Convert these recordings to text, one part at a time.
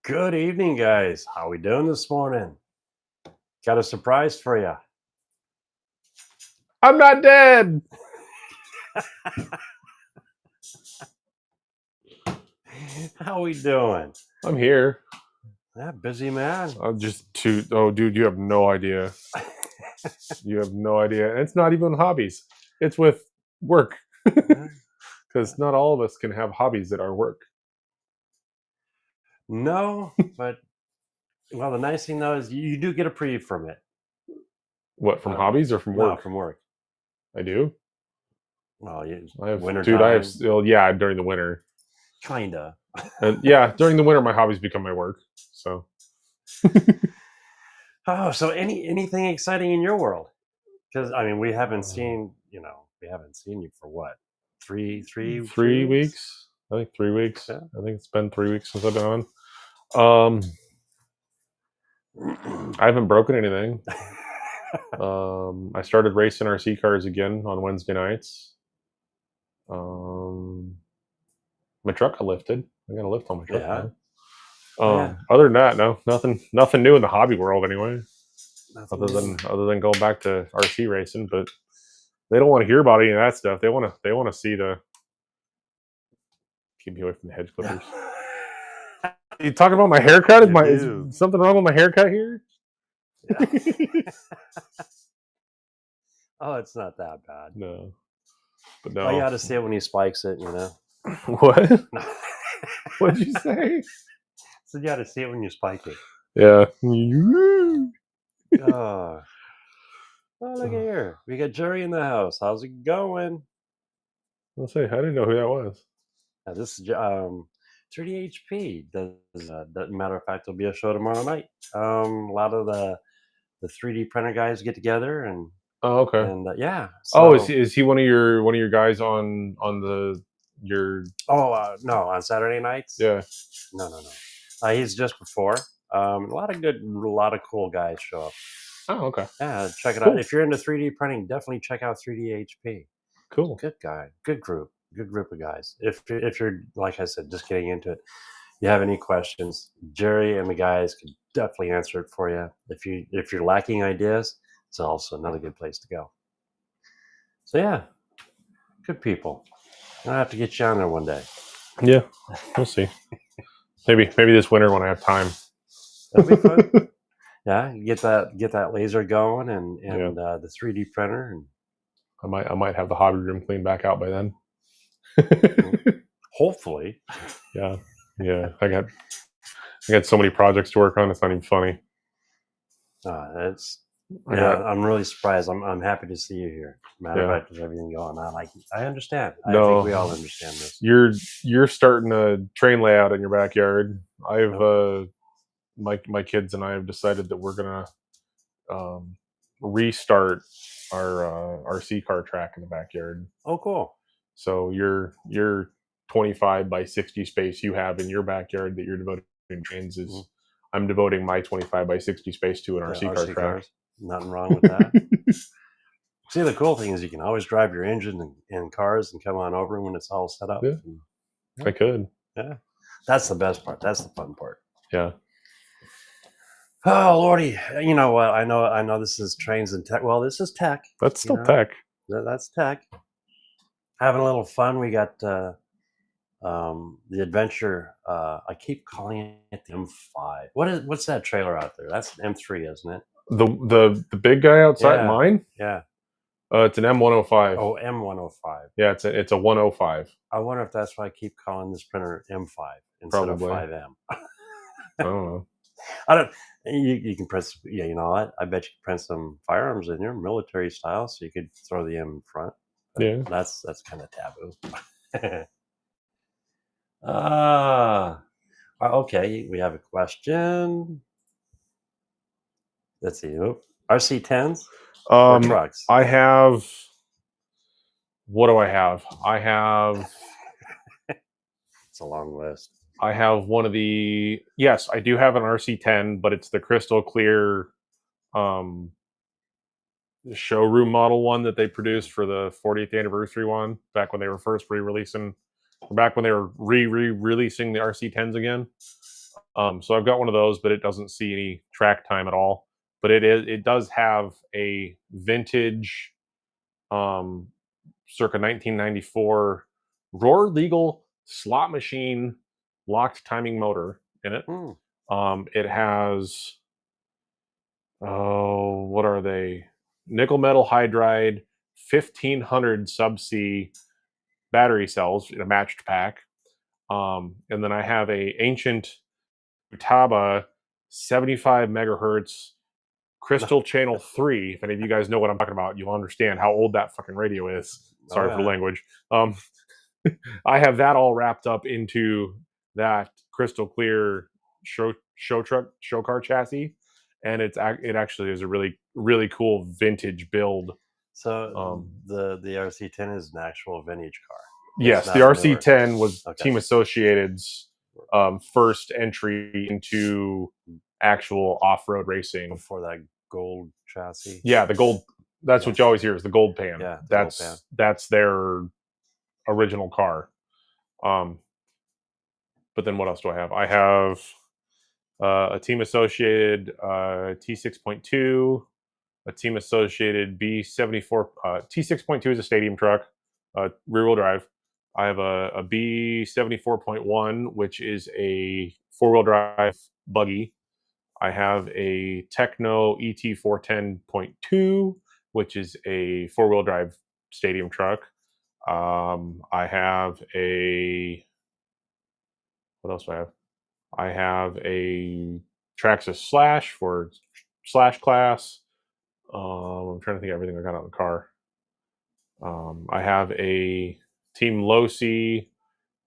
Good evening, guys. How we doing this morning? Got a surprise for you. I'm not dead. How we doing? I'm here. Yeah, busy man. I'm just too. Oh, dude, you have no idea. You have no idea. And it's not even hobbies. It's with work. Because not all of us can have hobbies that are work. No, but well, the nice thing though is you do get a preview from it. What, from hobbies or from No, work? from work. I do. Well, I have, winter dude. time. I have still. Yeah, during the winter. Kinda. And yeah, during the winter, my hobbies become my work. So. Oh, so anything exciting in your world? Because I mean, we haven't seen you for what 3 weeks. I think 3 weeks. Yeah. I think it's been 3 weeks since I've been on. I haven't broken anything. I started racing RC cars again on Wednesday nights. My truck got lifted. I got a lift on my truck now. Other than that, no, nothing new in the hobby world anyway. Other than going back to RC racing, but they don't want to hear about any of that stuff. They want to see the. Keep me away from the hedge clippers. You talking about my haircut? Is something wrong with my haircut here? Yeah. Oh, it's not that bad. No. But no. Oh, you got to see it when he spikes it, you know. What? What'd you say? So you got to see it when you spike it. Yeah. Oh, look at here. We got Jerry in the house. How's it going? I'll say, I didn't know who that was. This is 3D HP. Matter of fact, there'll be a show tomorrow night. A lot of the 3D printer guys get together and. Oh, okay. And yeah. So, is he one of your guys on your? Oh no, on Saturday nights. Yeah. No. He's just before. A lot of cool guys show up. Oh, okay. Yeah, check it out. If you're into 3D printing, definitely check out 3D HP. Cool. Good guy. Good group of guys. If you're, like I said, just getting into it, you have any questions, Jerry and the guys can definitely answer it for you. If you're lacking ideas, it's also another good place to go. So yeah, good people. I'll have to get you on there one day. Yeah, we'll see. Maybe this winter when I have time. That'll be fun. Yeah, get that laser going and the 3D printer, and I might have the hobby room cleaned back out by then. Hopefully. Yeah. I got so many projects to work on. It's not even funny. I'm really surprised. I'm happy to see you here. Matter of fact, there's everything going on. I understand. I think we all understand this. You're starting a train layout in your backyard. I've my kids and I have decided that we're gonna restart our RC car track in the backyard. Oh, cool. So your 25 by 60 space you have in your backyard that you're devoting to trains is I'm devoting my 25 by 60 space to an RC car track. Cars. Nothing wrong with that. See, the cool thing is you can always drive your engine in cars and come on over when it's all set up. Yeah. I could. Yeah. That's the best part. That's the fun part. Yeah. Oh, Lordy. You know what? I know this is trains and tech. Well, this is tech. That's still tech. That's tech. Having a little fun. We got the adventure. I keep calling it the M5. What's that trailer out there? That's an M3, isn't it? The big guy outside mine? Yeah. It's an M105. Oh, M105. Yeah, it's a 105. I wonder if that's why I keep calling this printer M5 instead of 5M. I don't know. I don't. You can print. Yeah, you know what? I bet you can print some firearms in here, military style, so you could throw the M in front. But yeah, that's kind of taboo. Okay. We have a question. Let's see. RC10s or trucks? I have. What do I have? I have. It's a long list. I have one of the. Yes, I do have an RC10, but it's the crystal clear showroom model one that they produced for the 40th anniversary one back when they were first re-releasing the RC10s again. So I've got one of those, but it doesn't see any track time at all. But it does have a vintage, um, circa 1994 Roar Legal slot machine locked timing motor in it. Hmm. It has, oh, what are they? Nickel metal hydride, 1500 subsea battery cells in a matched pack. And then I have a ancient Futaba 75 megahertz Crystal Channel 3. If any of you guys know what I'm talking about, you'll understand how old that fucking radio is. Sorry for the language. I have that all wrapped up into that crystal clear show car chassis, and it actually is a really cool vintage build. So the RC10 is an actual vintage car. Yes, the RC10 was Team Associated's first entry into actual off-road racing. Before that gold chassis. Yeah, the gold. That's what you always hear is the gold pan. Yeah, that's their original car. But then what else do I have? I have a Team Associated T6.2, a Team Associated B74. T6.2 is a stadium truck, rear-wheel drive. I have a B74.1, which is a four-wheel drive buggy. I have a Techno ET410.2, which is a four-wheel drive stadium truck. I have a, what else do I have? I have a Traxxas Slash for Slash class. I'm trying to think of everything I got out of the car. I have a Team Losi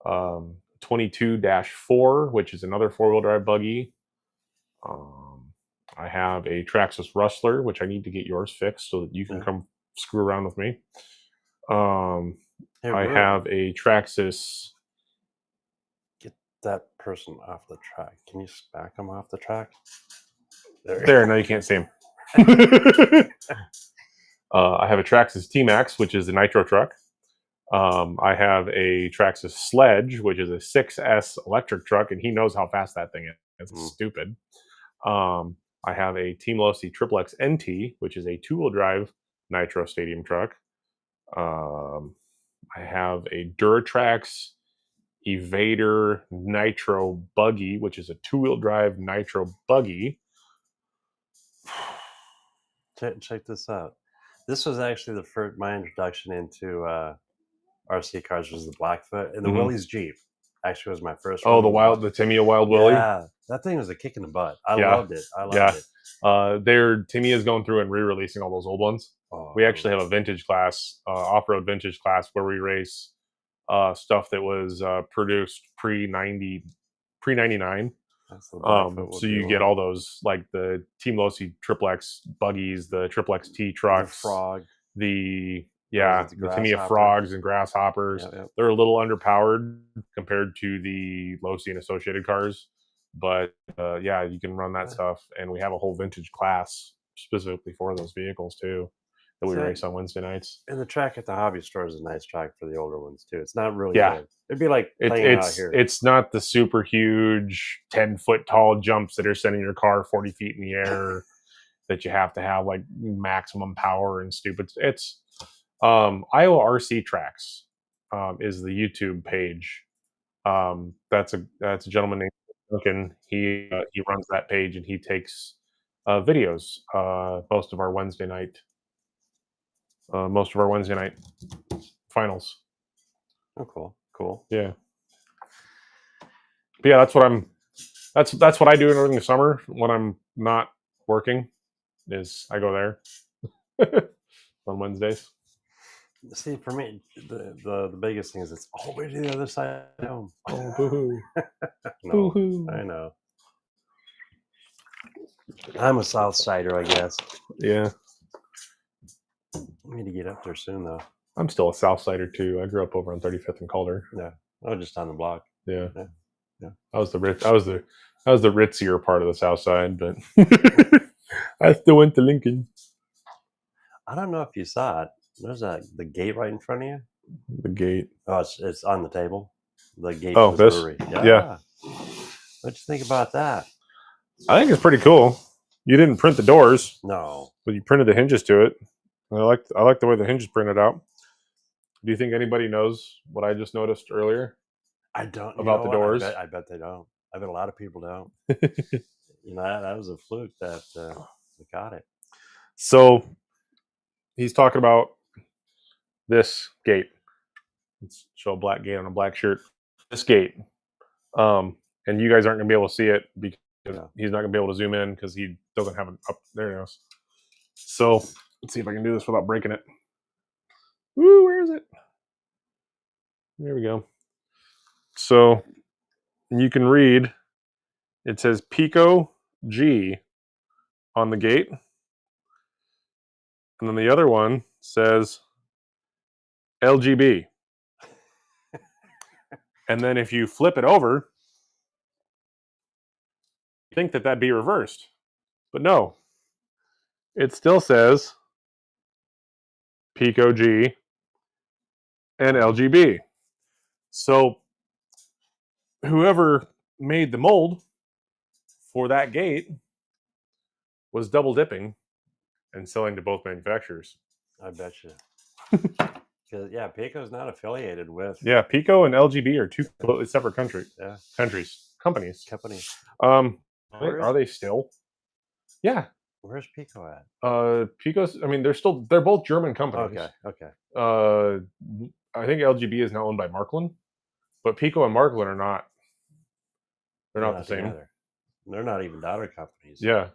22-4, which is another four-wheel drive buggy. I have a Traxxas Rustler, which I need to get yours fixed so that you can come screw around with me. I have a Traxxas. Get that person off the track. Can you smack them off the track? There, now you can't see him. I have a Traxxas T-Max, which is a nitro truck. I have a Traxxas Sledge, which is a 6S electric truck, and he knows how fast that thing is. It's stupid. I have a Team Losi Triple X NT, which is a two-wheel drive nitro stadium truck. I have a Duratrax Evader Nitro Buggy, which is a two-wheel drive nitro buggy. Check this out. This was actually my introduction into RC cars was the Blackfoot, and the Willys Jeep actually was my first one. The Tamiya Wild Willie. Yeah, that thing was a kick in the butt. I loved it. Tamiya's going through and re-releasing all those old ones. We actually have a vintage class, off-road vintage class, where we race stuff that was produced pre-99. So you get all those, like the Team Losi Triple X buggies, the Triple XT trucks, the Tamiya Frogs and Grasshoppers. They're a little underpowered compared to the Losi and Associated cars, but you can run that stuff, and we have a whole vintage class specifically for those vehicles too that we race on Wednesday nights. And the track at the hobby store is a nice track for the older ones too. It's not really big. It'd be like playing out here. It's not the super huge 10-foot tall jumps that are sending your car 40 feet in the air that you have to have like maximum power and stupid. It's Iowa RC Tracks is the YouTube page. That's a gentleman named Duncan. He runs that page, and he takes videos most of our Wednesday night finals. Oh, cool. Yeah. But yeah, that's what I do during the summer when I'm not working. Is I go there on Wednesdays. See, for me, the biggest thing is it's all the way to the other side of home. Oh, boo-hoo. No, boo-hoo. I know. I'm a South Sider, I guess. Yeah. I need to get up there soon, though. I'm still a South Sider too. I grew up over on 35th and Calder. Yeah, I was just on the block. Yeah. I was the ritzier part of the South Side, but I still went to Lincoln. I don't know if you saw it. There's the gate right in front of you. The gate. Oh, it's on the table. The gate. Oh, this. Brewery. Yeah. What'd you think about that? I think it's pretty cool. You didn't print the doors. No. But you printed the hinges to it. I like the way the hinges printed out. Do you think anybody knows what I just noticed earlier? I don't. You About know the what? doors? I bet they don't. I bet a lot of people don't. That was a fluke that got it. So he's talking about this gate. Let's show a black gate on a black shirt. This gate. And you guys aren't going to be able to see it because he's not going to be able to zoom in because he doesn't have it up. There it is. So let's see if I can do this without breaking it. Woo, where is it? There we go. So you can read, it says Pico G on the gate. And then the other one says LGB. And then if you flip it over, you think that that'd be reversed. But no, it still says Pico G and LGB. So whoever made the mold for that gate was double dipping and selling to both manufacturers. I bet you. Because Pico's not affiliated with. Yeah, Pico and LGB are two completely separate companies. Companies. Are they still? Yeah. Where's Pico at? Pico's. I mean, they're both German companies. Okay. I think LGB is now owned by Marklin, but Pico and Marklin are not. They're not the same. Together. They're not even daughter companies. Yeah.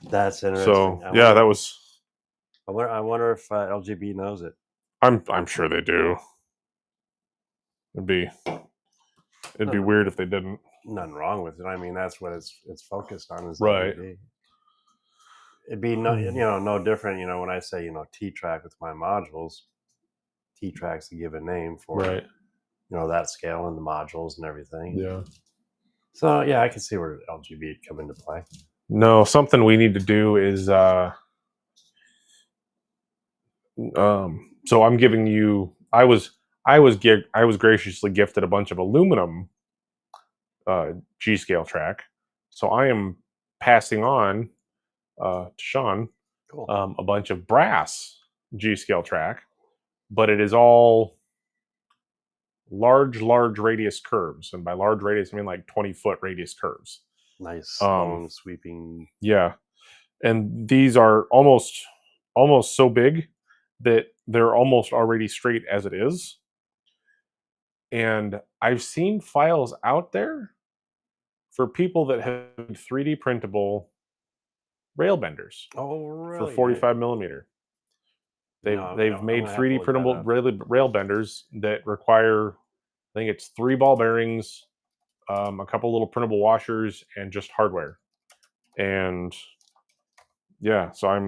That's interesting. So that was. I wonder if LGB knows it. I'm sure they do. It'd be weird if they didn't. Nothing wrong with it. I mean, that's what it's focused on. Is right. LGB. It'd be no different. When I say T-track with my modules, T-track's a given name for that scale and the modules and everything. Yeah. So I can see where LGB would come into play. No, something we need to do is so I'm giving you. I was graciously gifted a bunch of aluminum G scale track, so I am passing on to Sean a bunch of brass G scale track, but it is all large radius curves, and by large radius I mean like 20-foot radius curves. Nice long sweeping. Yeah, and these are almost so big that they're almost already straight as it is. And I've seen files out there for people that have 3D printable rail benders. Oh, really? For 45 millimeter. They've made 3D printable rail benders that require, I think it's 3 ball bearings, a couple little printable washers, and just hardware. And so I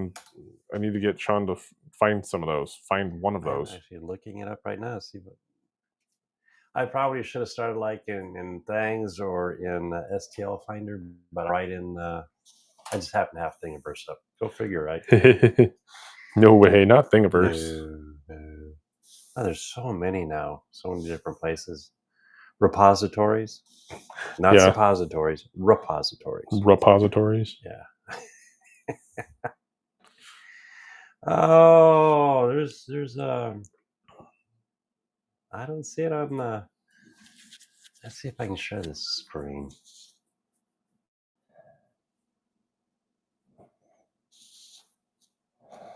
need to get Sean to find some of those. Find one of those. I'm actually looking it up right now. See what. I probably should have started like in Thangs or in STL Finder, but right in. I just happen to have Thingiverse up. Go figure, right? No way, not Thingiverse. No. Oh, there's so many now. So many different places. Repositories, not suppositories. Repositories. Repositories. Yeah. Oh, there's I don't see it on the. Let's see if I can share this screen.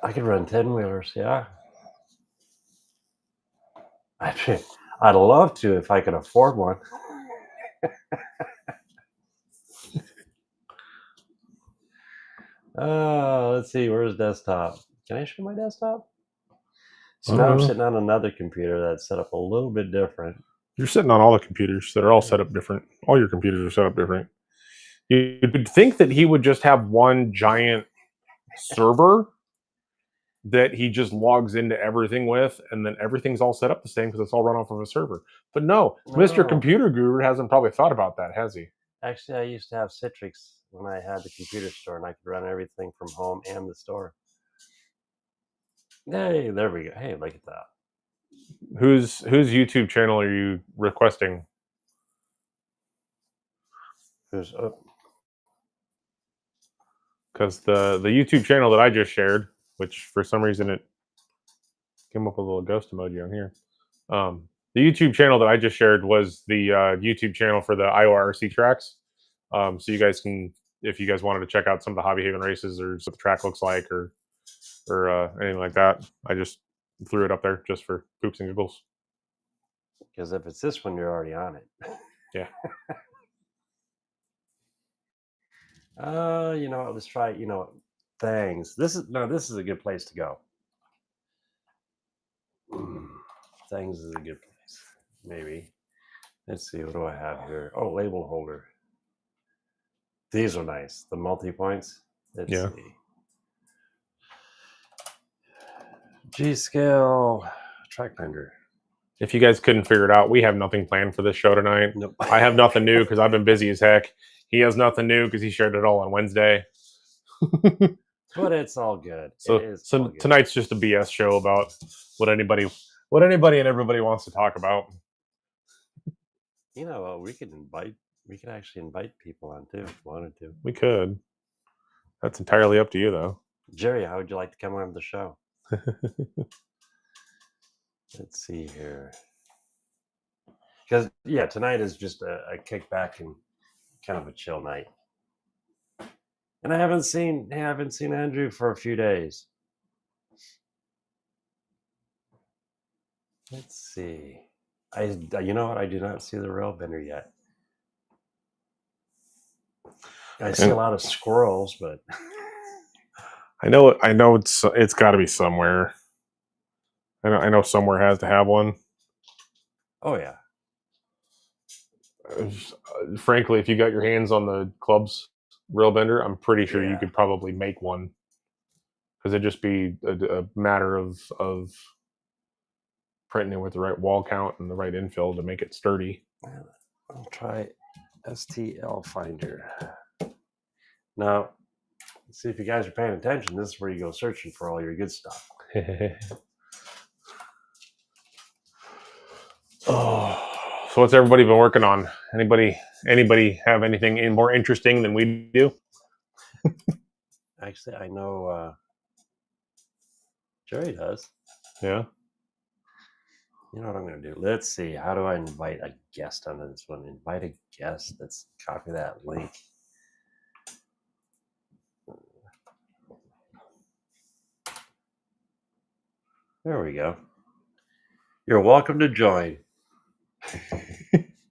I could run 10-wheelers, yeah. I'd love to if I could afford one. Let's see, where's desktop? Can I show my desktop? So now I'm sitting on another computer that's set up a little bit different. You're sitting on all the computers that are all set up different. All your computers are set up different. You'd think that he would just have one giant server that he just logs into everything with, and then everything's all set up the same because it's all run off of a server. But no, Mr. Computer Guru hasn't probably thought about that, has he? Actually, I used to have Citrix when I had the computer store, and I could run everything from home and the store. Hey, there we go. Hey, look at that. Whose YouTube channel are you requesting? Who's up? Because the YouTube channel that I just shared, which for some reason it came up with a little ghost emoji on here. The YouTube channel that I just shared was the YouTube channel for the Iowa RC tracks. So you guys can, if you guys wanted to check out some of the Hobby Haven races or what the track looks like or anything like that, I just threw it up there just for poops and giggles. Because if it's this one, you're already on it. Yeah. You know what? Let's try. Things. This is a good place to go. Things is a good place. Maybe. Let's see. What do I have here? Oh, label holder. These are nice. The multi-points. Let's see. G-scale track finder. If you guys couldn't figure it out, we have nothing planned for this show tonight. Nope. I have nothing new because I've been busy as heck. He has nothing new because he shared it all on Wednesday. But it's all good. So tonight's just a BS show about what anybody and everybody wants to talk about. You know, we could actually invite people on too if we wanted to. We could. That's entirely up to you, though. Jerry, how would you like to come on the show? Let's see here. Because tonight is just a kickback and kind of a chill night. And I haven't seen Andrew for a few days. Let's see. You know what? I do not see the rail bender yet. I see a lot of squirrels, but I know it's got to be somewhere. I know somewhere has to have one. Oh yeah. Frankly, if you got your hands on the club's rail bender, I'm pretty sure you could probably make one. Because it'd just be a matter of printing it with the right wall count and the right infill to make it sturdy. I'll try STL Finder. Now, let's see if you guys are paying attention. This is where you go searching for all your good stuff. Oh, so what's everybody been working on? Anybody have anything more interesting than we do? Actually, I know Jerry does. Yeah. You know what I'm going to do? Let's see. How do I invite a guest onto this one? Invite a guest. Let's copy that link. There we go. You're welcome to join.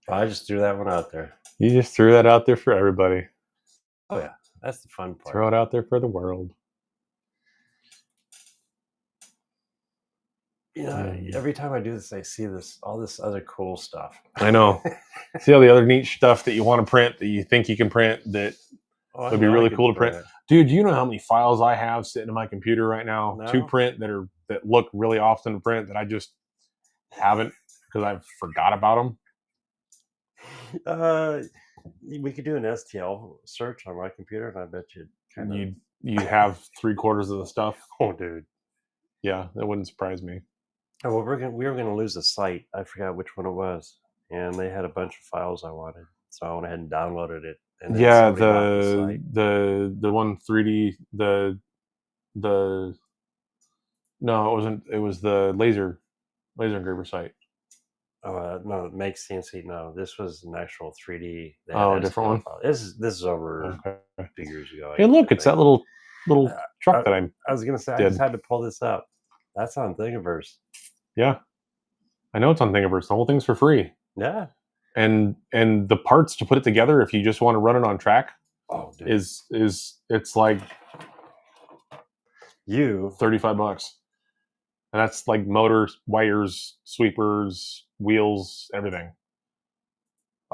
I just threw that one out there. You just threw that out there for everybody. Oh, yeah. That's the fun part. Throw it out there for the world. You know, every time I do this, I see all this other cool stuff. I know. See all the other neat stuff that you want to print, that you think you can print, that would be really cool to print. Dude, do you know how many files I have sitting in my computer right now to print that look really often to print that I just haven't because I've forgot about them? We could do an STL search on my computer, and I bet you'd have 3/4 of the stuff. Oh, dude. Yeah, that wouldn't surprise me. Oh, well, we were gonna lose the site. I forgot which one it was, and they had a bunch of files I wanted, so I went ahead and downloaded it. And yeah, the one 3D no, it wasn't. It was the laser engraver site. Oh no, it makes CNC. No, this was an actual 3D. Oh, a different one. File. This is over 2 years ago. Hey, look, it's that little truck that I was gonna say. I just had to pull this up. That's on Thingiverse. Yeah, I know it's on Thingiverse. The whole thing's for free. Yeah, and the parts to put it together, if you just want to run it on track, is it's like $35, and that's like motors, wires, sweepers, wheels, everything.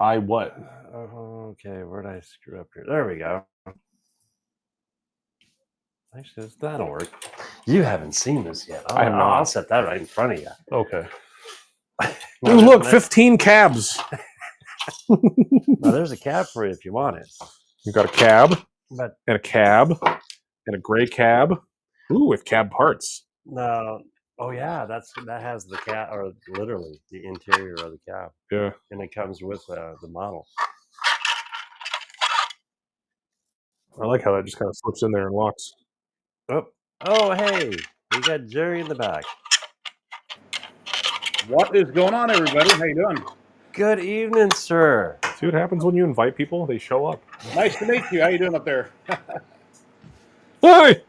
Okay, where did I screw up here? There we go. Actually, that'll work. You haven't seen this yet. I have not. I'll set that right in front of you. Okay. Dude, look, 15 cabs. Now, there's a cab for you if you want it. You got a cab, and a cab, and a gray cab. Ooh, with cab parts. No. Oh yeah, that has the cab, or literally the interior of the cab. Yeah. And it comes with the model. I like how that just kind of slips in there and locks. Oh, hey, we got Jerry in the back. What is going on, everybody? How you doing? Good evening, sir. See what happens when you invite people? They show up. Nice to meet you. How you doing up there? Hi!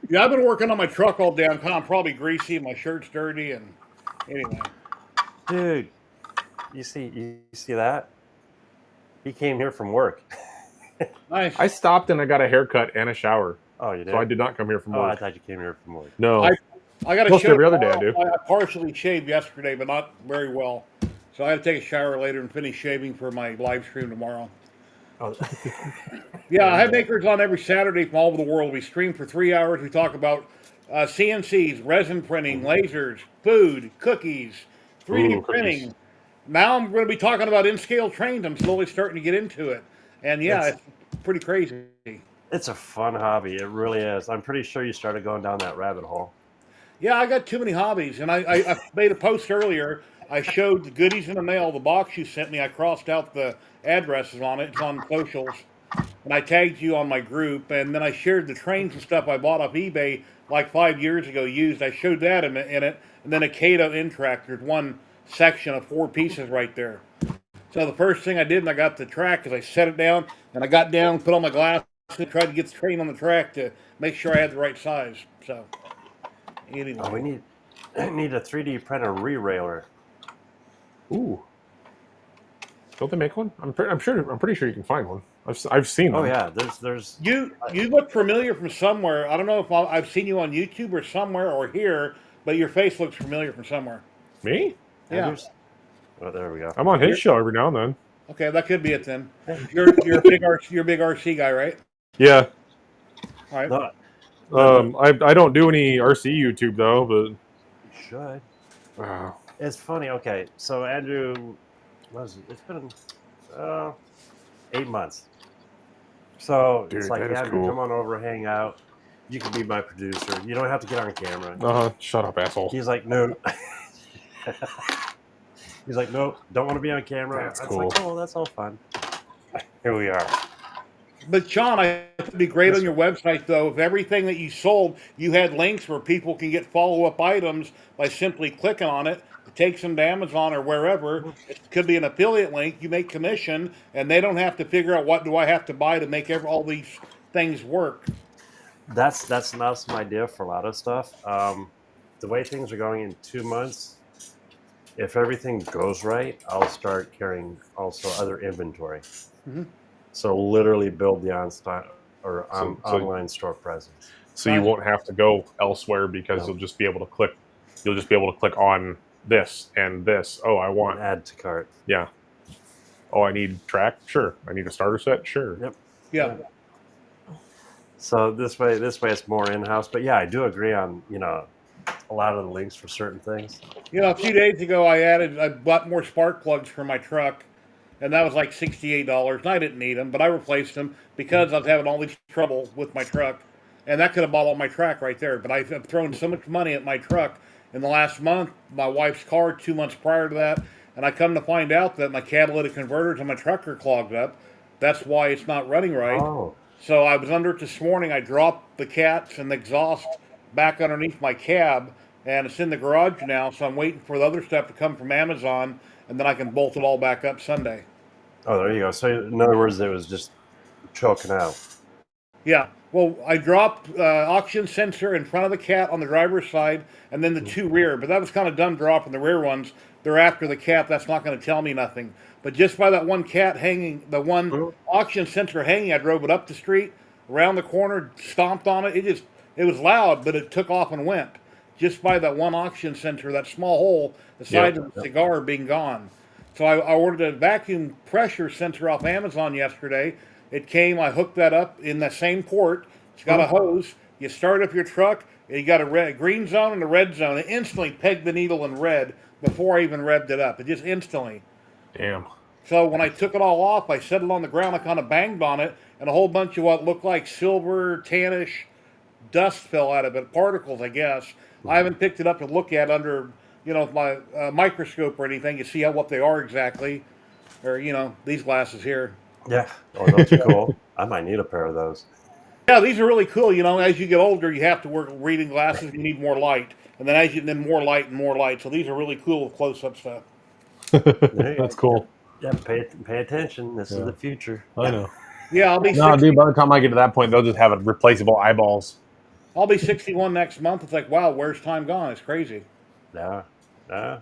Yeah, I've been working on my truck all day. I'm probably greasy. My shirt's dirty, and anyway. Dude, you see that? He came here from work. Nice. I stopped and I got a haircut and a shower. Oh, you did? So I did not come here from Oh, I work. thought you came here from work. No. I got a Most show every other day I tomorrow. do. I partially shaved yesterday, but not very well. So I had to take a shower later and finish shaving for my live stream tomorrow. Oh, Yeah, I have makers on every Saturday from all over the world. We stream for 3 hours. We talk about CNCs, resin printing, lasers, food, cookies, 3D Ooh, printing. cookies. Now I'm going to be talking about in-scale trains. I'm slowly starting to get into it. And yeah, it's pretty crazy. it's a fun hobby. It really is. I'm pretty sure you started going down that rabbit hole. Yeah, I got too many hobbies. And I made a post earlier. I showed the goodies in the mail, the box you sent me. I crossed out the addresses on it. It's on socials. And I tagged you on my group. And then I shared the trains and stuff I bought off eBay like 5 years ago used. I showed that in it. And then a Cato N-track. There's one section of 4 pieces right there. So the first thing I did when I got the track is I set it down, and I got down, put on my glasses, and tried to get the train on the track to make sure I had the right size. So anyway, Oh, we need a 3D printer re-railer. Ooh. Don't they make one? I'm pretty sure you can find one. I've seen them. Oh yeah, there's. you look familiar from somewhere. I don't know if I've seen you on YouTube or somewhere or here, but your face looks familiar from somewhere. Me? Yeah. Oh, there we go. I'm on his show every now and then. Okay, that could be it then. You're a big RC guy, right? Yeah. All right. No, I don't do any RC YouTube though, but you should. uh, It's funny. Okay, so Andrew, it's been 8 months. So Dude, it's like, that is Andrew, cool. come on over, hang out. You can be my producer. You don't have to get on camera. Shut up, asshole. He's like, no. He's like, no, don't want to be on camera. That's It's cool. like, oh, that's all fun. Here we are. But Sean, I think it'd be great on your website though if everything that you sold, you had links where people can get follow-up items by simply clicking on it. It takes them to Amazon or wherever. It could be an affiliate link. You make commission, and they don't have to figure out what do I have to buy to make all these things work. That's an awesome idea for a lot of stuff. The way things are going in 2 months, if everything goes right, I'll start carrying also other inventory. Mm-hmm. So literally build the online store presence. So you won't have to go elsewhere because you'll just be able to click. You'll just be able to click on this and this. Oh, I want add to cart. Yeah. Oh, I need track. Sure. I need a starter set. Sure. Yep. Yeah. So this way it's more in-house. But yeah, I do agree on a lot of the links for certain things. A few days ago I bought more spark plugs for my truck, and that was like $68, and I didn't need them, but I replaced them because I was having all this trouble with my truck, and that could have bought all my track right there. But I've thrown so much money at my truck in the last month, my wife's car 2 months prior to that, and I come to find out that my catalytic converters on my truck are clogged up. That's why it's not running right. Oh. So I was under it this morning. I dropped the cats and the exhaust back underneath my cab, and it's in the garage now, so I'm waiting for the other stuff to come from Amazon, and then I can bolt it all back up Sunday. Oh, there you go. So in other words, it was just choking out. Yeah. Well, I dropped oxygen sensor in front of the cat on the driver's side, and then the 2 rear. But that was kind of dumb dropping the rear ones. They're after the cat. That's not going to tell me nothing. But just by that one cat hanging, the one oxygen sensor hanging, I drove it up the street, around the corner, stomped on it. It was loud, but it took off and went. Just by that one oxygen sensor, that small hole, the size of the cigar being gone. So I ordered a vacuum pressure sensor off Amazon yesterday. It came, I hooked that up in the same port. It's got a hose. You start up your truck, you got a green zone and a red zone. It instantly pegged the needle in red before I even revved it up. It just instantly. Damn. So when I took it all off, I set it on the ground, I kind of banged on it, and a whole bunch of what looked like silver, tannish dust fell out of it, particles, I guess. I haven't picked it up to look at under, my microscope or anything to see what they are exactly, or these glasses here. Yeah. Oh, those are cool. I might need a pair of those. Yeah, these are really cool. You know, as you get older, you have to wear reading glasses. You need more light, and then more light and more light. So these are really cool close-up stuff. That's cool. Yeah, pay attention. This is the future. I know. Yeah, I'll be No, 60, dude. By the time I get to that point, they'll just have replaceable eyeballs. I'll be 61 next month. It's like, wow, where's time gone? It's crazy. Yeah. Yeah.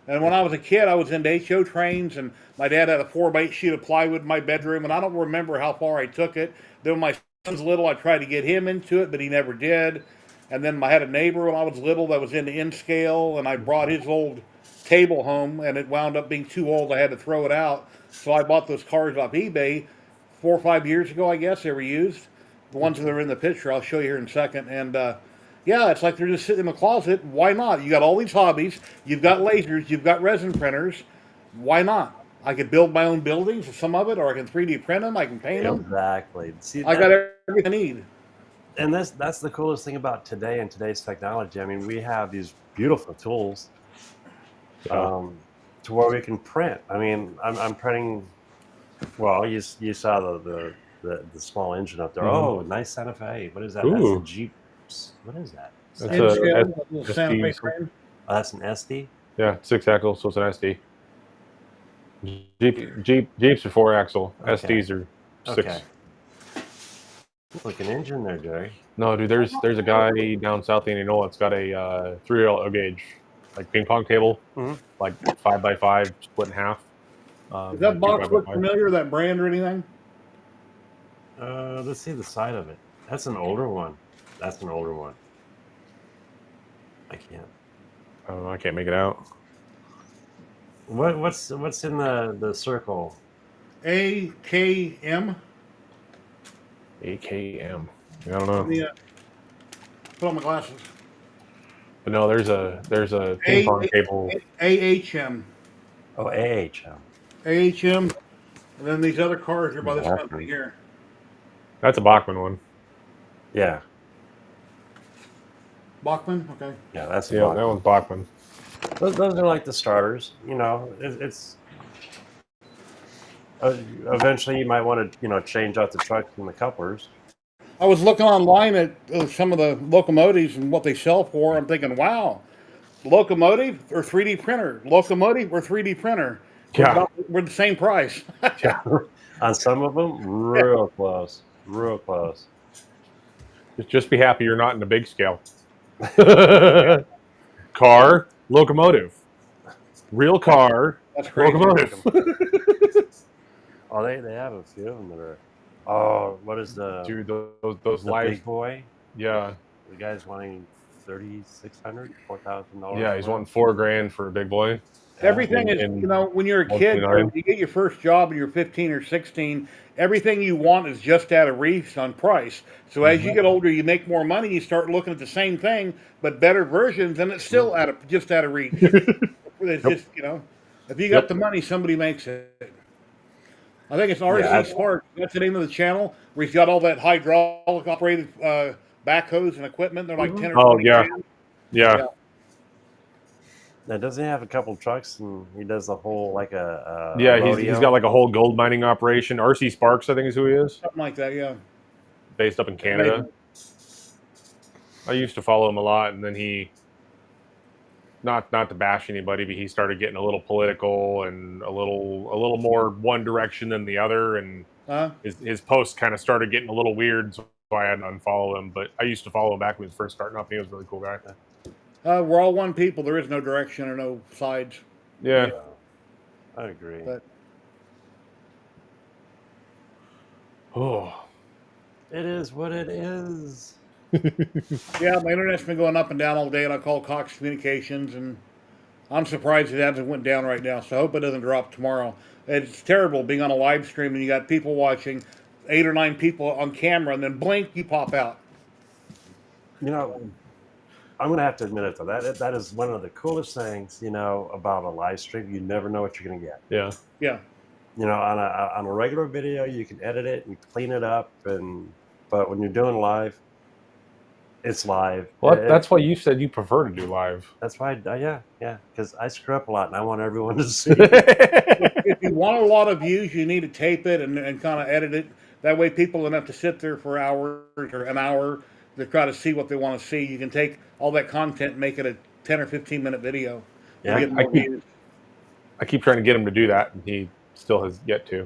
And when I was a kid, I was into HO trains, and my dad had a 4x8 sheet of plywood in my bedroom, and I don't remember how far I took it. Then when my son's little, I tried to get him into it, but he never did. And then I had a neighbor when I was little that was into N scale, and I brought his old table home, and it wound up being too old. I had to throw it out. So I bought those cars off eBay 4 or 5 years ago, I guess. They were used. The ones that are in the picture, I'll show you here in a second. And yeah, it's like they're just sitting in the closet. Why not? You got all these hobbies. You've got lasers. You've got resin printers. Why not? I could build my own buildings, some of it, or I can 3D print them. I can paint them. Exactly. See, I got everything I need. And that's the coolest thing about today and today's technology. I mean, we have these beautiful tools to where we can print. I mean, I'm printing. Well, you saw the small engine up there. Oh, nice Santa Fe. What is that? That's a Jeep. What is that? That's a Santa Fe frame. Oh, that's an SD. Yeah, 6-axle, so it's an SD. Jeeps are 4-axle. Okay. SDs are 6. Okay. Like an engine there, Jerry. No, dude. There's a guy down south in Indianola that's got a 3 gauge, like ping pong table, like 5x5 split in half. Does that box look familiar? That brand or anything? Let's see the side of it. That's an older one. That's an older one. I can't. Oh, I can't make it out. What's in the circle? AKM. AKM. I don't know. Yeah. Put on my glasses. But no, there's a ping pong table. AHM. Oh, AHM. AHM. And then these other cars are by this company here. That's a Bachmann one. Yeah. Bachmann? Okay. Yeah, that's that one's Bachmann. Those are like the starters. You know, it's eventually you might want to change out the trucks and the couplers. I was looking online at some of the locomotives and what they sell for. I'm thinking, wow, locomotive or 3D printer? Locomotive or 3D printer? Yeah. We're the same price. Yeah. On some of them, real close. Real close. Just be happy you're not in the big scale. Car, locomotive. Real car, that's crazy. Locomotive. Oh, they have a few of them that are. Oh, what is the dude? Those the live big boy? Yeah, the guy's wanting $3,600, $4,000. Yeah, he's wanting $4,000 for a big boy. Everything is, when you're a kid, or you get your first job and you're 15 or 16, everything you want is just out of reach on price. So as you get older, you make more money, you start looking at the same thing, but better versions, and it's still just out of reach. It's just, if you got the money, somebody makes it. I think it's RC Spark. That's the name of the channel, where he's got all that hydraulic operated backhoes and equipment. They're like 10 or 20 grand. Yeah. Now, doesn't he have a couple trucks and he does the whole like a he's got like a whole gold mining operation. RC Sparks, I think is who he is. Something like that, yeah. Based up in Canada. I used to follow him a lot, and then he, not to bash anybody, but he started getting a little political and a little more one direction than the other, and his posts kind of started getting a little weird, so I had to unfollow him. But I used to follow him back when he was first starting up, and he was a really cool guy. We're all one people. There is no direction or no sides. Yeah. I agree. But it is what it is. Yeah, my internet's been going up and down all day, and I call Cox Communications, and I'm surprised it hasn't went down right now. So I hope it doesn't drop tomorrow. It's terrible being on a live stream and you got people watching, 8 or 9 people on camera, and then blink, you pop out. I'm going to have to admit it, though. That is one of the coolest things, about a live stream. You never know what you're going to get. Yeah. Yeah. On a regular video, you can edit it and clean it up, but when you're doing live, it's live. Well, that's why you said you prefer to do live. That's why, yeah, because I screw up a lot, and I want everyone to see. if you want a lot of views, you need to tape it and kind of edit it. That way, people don't have to sit there for hours or an hour to try to see what they want to see. You can take all that content and make it a 10 or 15-minute video. Yeah. Get more views. I keep trying to get him to do that, and he still has yet to.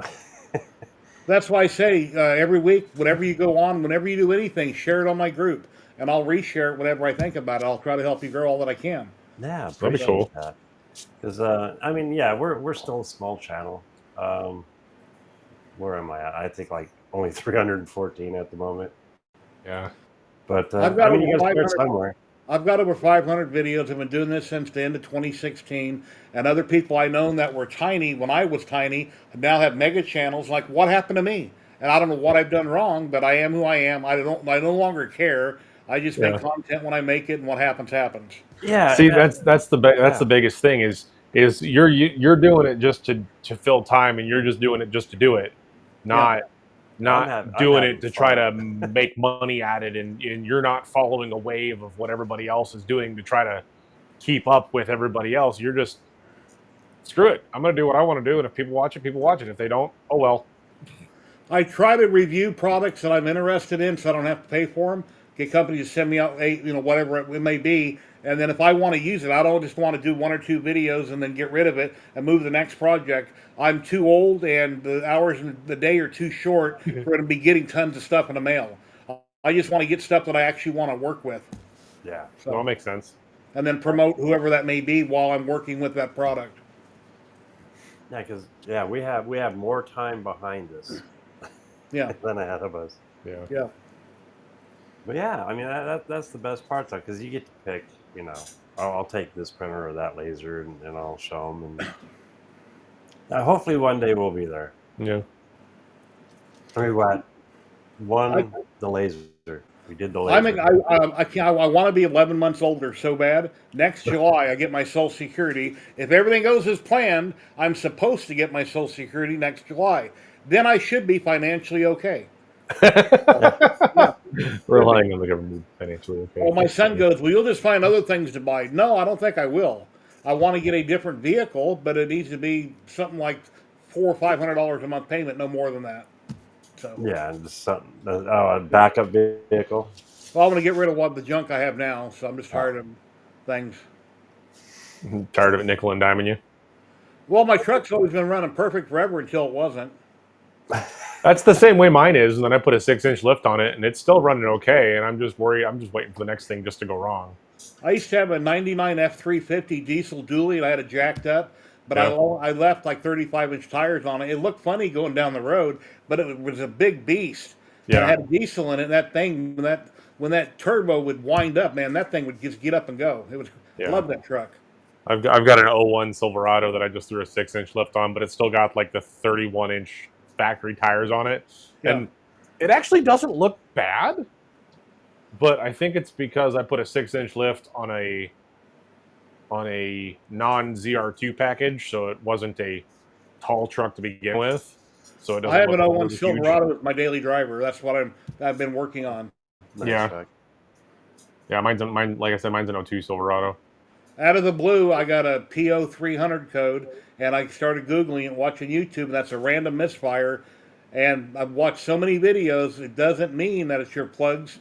That's why I say every week, whenever you go on, whenever you do anything, share it on my group, and I'll reshare it whenever I think about it. I'll try to help you grow all that I can. Yeah, That'd be cool. Because I mean, yeah, we're still a small channel. Where am I at? I think like only 314 at the moment. Yeah, but I've got I mean, you over got to 500 start somewhere. I've got over 500 videos. I've been doing this since the end of 2016. And other people I know that were tiny when I was tiny now have mega channels. Like, what happened to me? And I don't know what I've done wrong, but I am who I am. I no longer care. I just make content when I make it, and what happens happens. Yeah. See, that's the biggest thing is you're doing it just to fill time, and you're just doing it just to do it, not doing it to try to make money at it, and you're not following a wave of what everybody else is doing to try to keep up with everybody else. You're just, screw it, I'm going to do what I want to do, and if people watch it, people watch it. If they don't, oh well. I try to review products that I'm interested in so I don't have to pay for them. Get companies to send me out, whatever it may be. And then if I want to use it, I don't just want to do 1 or 2 videos and then get rid of it and move to the next project. I'm too old and the hours in the day are too short for to be getting tons of stuff in the mail. I just want to get stuff that I actually want to work with. Yeah. So that makes sense. And then promote whoever that may be while I'm working with that product. Yeah, because we have more time behind us. Yeah. Than ahead of us. Yeah. Yeah. But yeah, I mean that's the best part, though, because you get to pick. I'll take this printer or that laser, and I'll show them, and hopefully one day we'll be there. Yeah. I mean, the laser. We did the laser. I want to be 11 months older so bad. Next July, I get my Social Security. If everything goes as planned, I'm supposed to get my Social Security next July. Then I should be financially okay. Relying on the government financially okay. Well, my son goes, well, you'll just find other things to buy. No, I don't think I will. I want to get a different vehicle, but it needs to be something like $400 or $500 a month payment, no more than that. So yeah, and just something. A backup vehicle. Well, I'm going to get rid of the junk I have now, so I'm just tired of things. Tired of it nickel and diming you? Well, my truck's always been running perfect forever until it wasn't. That's the same way mine is, and then I put a 6-inch lift on it, and it's still running okay, and I'm just worried. I'm just waiting for the next thing just to go wrong. I used to have a 99 F350 diesel dually, and I had it jacked up, but I left like 35-inch tires on it. It looked funny going down the road, but it was a big beast. Yeah. It had a diesel in it, and that thing, when that turbo would wind up, man, that thing would just get up and go. I love that truck. I've got an 01 Silverado that I just threw a 6-inch lift on, but it's still got like the 31-inch factory tires on it, and it actually doesn't look bad, but I think it's because I put a 6-inch lift on a non-ZR2 package, so it wasn't a tall truck to begin with. So it doesn't. I have an 01 Silverado as my daily driver. That's what I've been working on. Yeah, mine's like I said, mine's an 02 Silverado. Out of the blue, I got a PO 300 code, and I started Googling it, watching YouTube, and that's a random misfire. And I've watched so many videos, it doesn't mean that it's your plugs,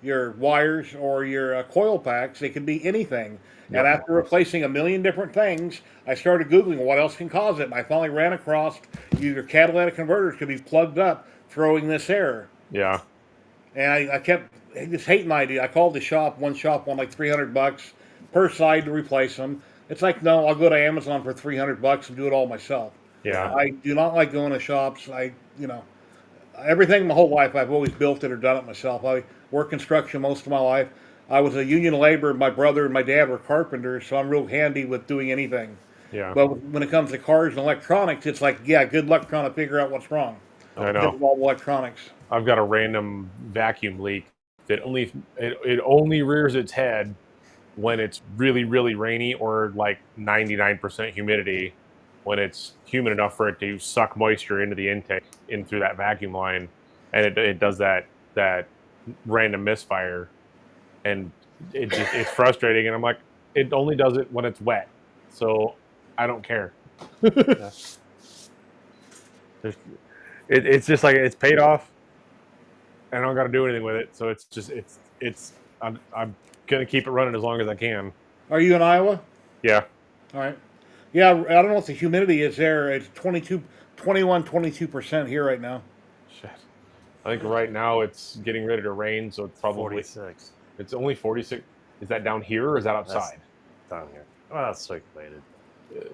your wires, or your coil packs. It can be anything. Yep. And after replacing a million different things, I started Googling what else can cause it. And I finally ran across your catalytic converters could be plugged up, throwing this error. Yeah. And I kept just hating the idea. I called the shop. One shop won like $300 per side to replace them. It's like, no, I'll go to Amazon for $300 and do it all myself. Yeah. I do not like going to shops. Everything my whole life, I've always built it or done it myself. I worked construction most of my life. I was a union laborer. My brother and my dad were carpenters, so I'm real handy with doing anything. Yeah. But when it comes to cars and electronics, it's like, good luck trying to figure out what's wrong. I know. With all electronics. I've got a random vacuum leak that it only rears its head when it's really, really rainy or like 99% humidity, when it's humid enough for it to suck moisture into the intake in through that vacuum line, and it does that random misfire, and it's frustrating. And I'm like, it only does it when it's wet, so I don't care. It's just like it's paid off, and I don't got to do anything with it. So I'm gonna keep it running as long as I can. Are you in Iowa? Yeah. All right. Yeah, I don't know what the humidity is there. It's 22% here right now. Shit. I think right now it's getting ready to rain, so it's probably 46. It's only 46. Is that down here or is that outside? That's down here. Well, it's circulated.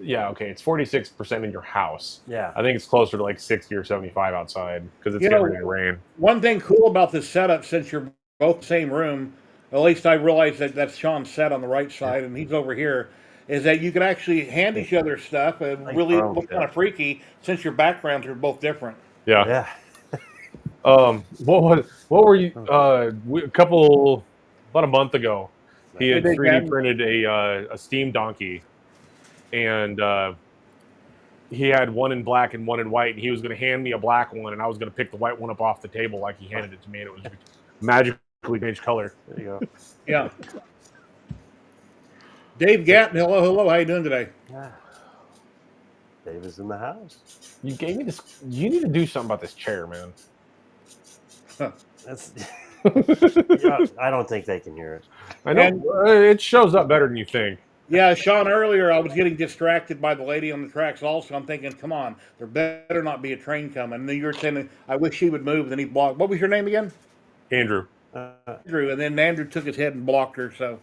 Yeah, okay. It's 46% in your house. Yeah. I think it's closer to like 60 or 75 outside because it's You getting know, ready to rain. one thing cool about this setup, since you're both the same room, at least I realize that that's Sean's set on the right side and he's over here, is that you can actually hand each other stuff and Like really drone look kind shit. of freaky since your backgrounds are both different. Yeah. Yeah. What were you? About a month ago, he had Hey, 3D Dad. printed a steam donkey, and he had one in black and one in white, and he was going to hand me a black one, and I was going to pick the white one up off the table like he handed it to me, and it was magically changed color. There you go. Yeah. Dave Gatton, hello. How you doing today? Yeah. Dave is in the house. You gave me this. You need to do something about this chair, man. That's. Yeah, I don't think they can hear it. I know it shows up better than you think. Yeah, Sean, earlier I was getting distracted by the lady on the tracks also. I'm thinking, come on, there better not be a train coming. And then you were saying, I wish she would move. Then he blocked. What was your name again? Andrew. Andrew. And then Andrew took his head and blocked her. So,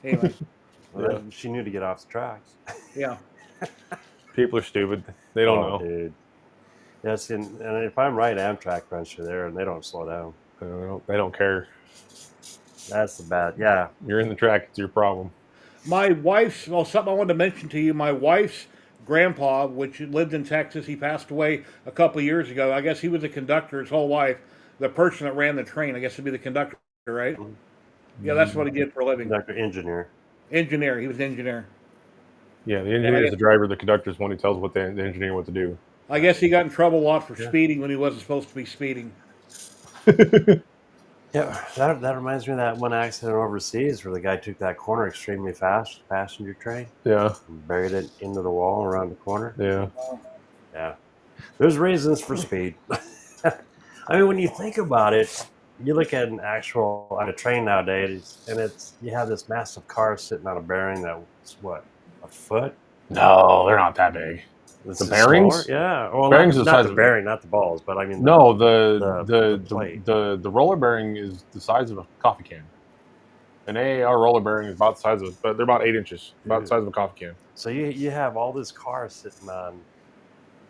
anyway. Well, she knew to get off the tracks. Yeah. People are stupid. They don't know. Dude. Yes, and if I'm right, Amtrak runs through there, and they don't slow down. They don't care. That's the bad. Yeah. You're in the track. It's your problem. My wife's, something I wanted to mention to you. My wife's grandpa, which lived in Texas, he passed away a couple of years ago. I guess he was a conductor his whole life. The person that ran the train, I guess, would be the conductor, right? Mm-hmm. Yeah, that's what he did for a living. Conductor, engineer. Engineer. He was an engineer. Yeah, the engineer is the driver. The conductor is one who tells the engineer what to do. I guess he got in trouble a lot for speeding when he wasn't supposed to be speeding. Yeah, that reminds me of that one accident overseas where the guy took that corner extremely fast, passenger train. Yeah. And buried it into the wall around the corner. Yeah. Yeah. There's reasons for speed. I mean, when you think about it, you look at an actual on a train nowadays, and you have this massive car sitting on a bearing that's what, a foot? No, they're not that big. The bearings? Slower? Yeah. Well, bearings not the bearing, not the balls, but I mean. No, the roller bearing is the size of a coffee can. An AAR roller bearing is about the size of, but they're about 8 inches, about the size of a coffee can. So you have all this car sitting on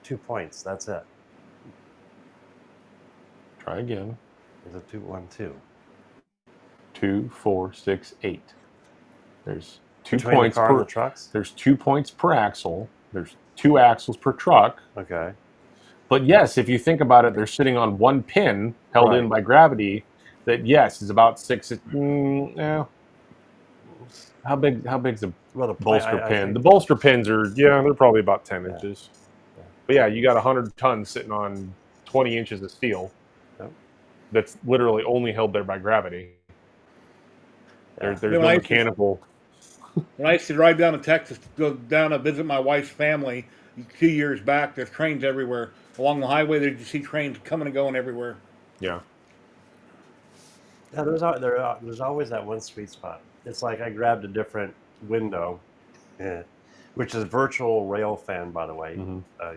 2 points. That's it. Try again. Is it 2, 1, 2? 2, 4, 6, 8. There's 2 Between points the car per and the trucks. There's 2 points per axle. There's 2 axles per truck. Okay. But yes, if you think about it, they're sitting on one pin held in by gravity. That is about 6. Yeah. How big's the bolster pin? The bolster pins are they're probably about 10 inches. Yeah. But yeah, you got 100 tons sitting on 20 inches of steel. Yep. That's literally only held there by gravity. Yeah. There's no mechanical. When I used to ride down to Texas to go down to visit my wife's family 2 years back, there's trains everywhere. Along the highway, you see trains coming and going everywhere. Yeah. Yeah, there's always that one sweet spot. It's like I grabbed a different window, which is virtual rail fan, by the way. Mm-hmm.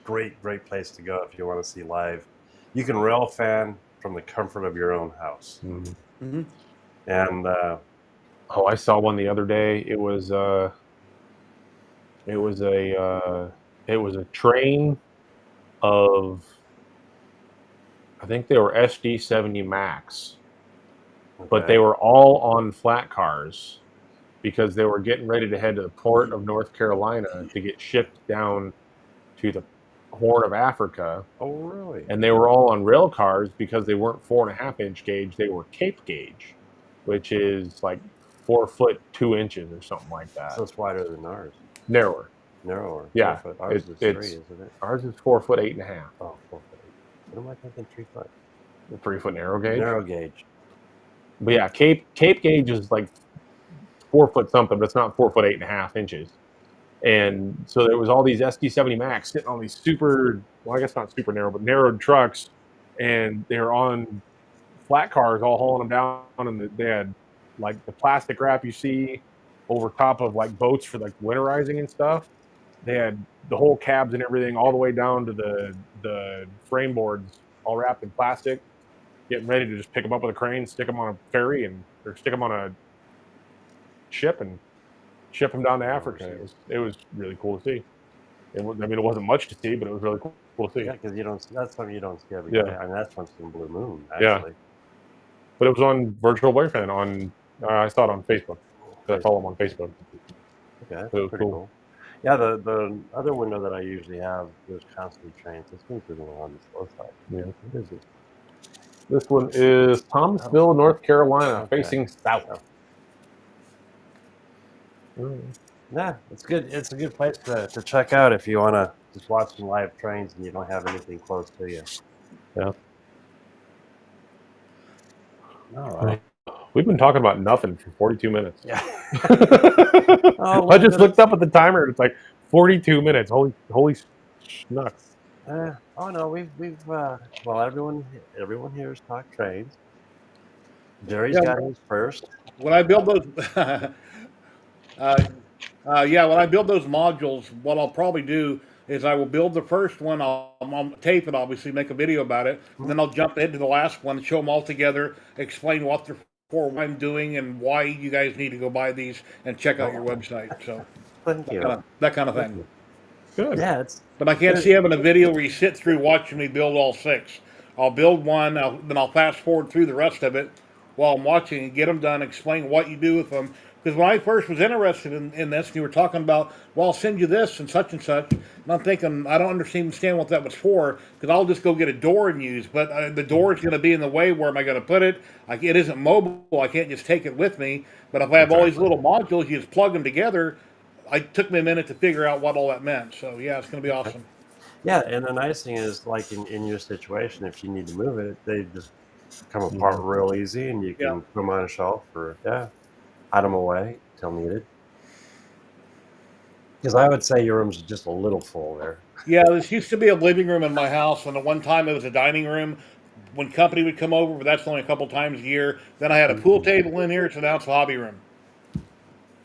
Great place to go if you want to see live. You can rail fan from the comfort of your own house. Mm-hmm. Mm-hmm. And I saw one the other day. It was a train of, I think they were SD70 Max, but they were all on flat cars because they were getting ready to head to the port of North Carolina to get shipped down to the Horn of Africa. Oh, really? And they were all on rail cars because they weren't 4.5 inch gauge; they were Cape gauge, which is like 4 foot 2 inches or something like that. So it's wider than ours. Narrower. Yeah. Ours is 3, isn't it? Ours is 4 foot 8.5. Oh, 4 foot 8. What am I thinking? 3 foot. The 3 foot narrow gauge. Narrow gauge. But yeah, Cape gauge is like 4 foot something, but it's not 4 foot 8.5 inches. And so there was all these SD70 Max sitting on these super, well, I guess not super narrow, but narrowed trucks, and they were on flat cars all hauling them down, and they had like the plastic wrap you see over top of like boats for like winterizing and stuff. They had the whole cabs and everything all the way down to the frame boards all wrapped in plastic, getting ready to just pick them up with a crane, stick them on a ferry, or stick them on a ship and ship them down to Africa. It was really cool to see. It wasn't much to see, but it was really cool to see. Yeah, because that's something you don't see every Yeah. day. I mean, that's once in a blue moon, Yeah. actually. But it was on Virtual Boyfriend I saw it on Facebook. I follow him on Facebook. Okay, that's It was pretty cool. cool. Yeah, the other window that I usually have is constantly trains. This one's a little on the slow side. Yeah. What is it? This one is Thomasville, North Carolina, Okay. facing south. Yeah, it's good. It's a good place to check out if you want to just watch some live trains and you don't have anything close to you. Yeah. All right. We've been talking about nothing for 42 minutes. Yeah. I just looked up at the timer. It's like 42 minutes. Holy schnucks. Oh no, we've well, everyone here has talked trains. Jerry's got his first. When I build those, when I build those modules, what I'll probably do is I will build the first one. I'll tape it, obviously, make a video about it, and then I'll jump into the last one and show them all together, explain what they're for, what I'm doing, and why you guys need to go buy these and check out your website. So, Thank you. that kind of thing. Good. Yeah, But I can't see having a video where you sit through watching me build all 6. I'll build one, then I'll fast forward through the rest of it while I'm watching and get them done, explain what you do with them. Because when I first was interested in this, and you were talking about, well, I'll send you this and such, and I'm thinking, I don't understand what that was for, because I'll just go get a door and use. But the door is going to be in the way. Where am I going to put it? It isn't mobile. I can't just take it with me. But if I have all these little modules, you just plug them together. It took me a minute to figure out what all that meant. So, yeah, it's going to be awesome. Yeah, and the nice thing is, like in your situation, if you need to move it, they just come apart real easy, and you can put them on a shelf or hide them away till needed. Because I would say your room's just a little full there. Yeah, this used to be a living room in my house, and at one time it was a dining room when company would come over, but that's only a couple times a year. Then I had a pool table in here, so now it's a hobby room.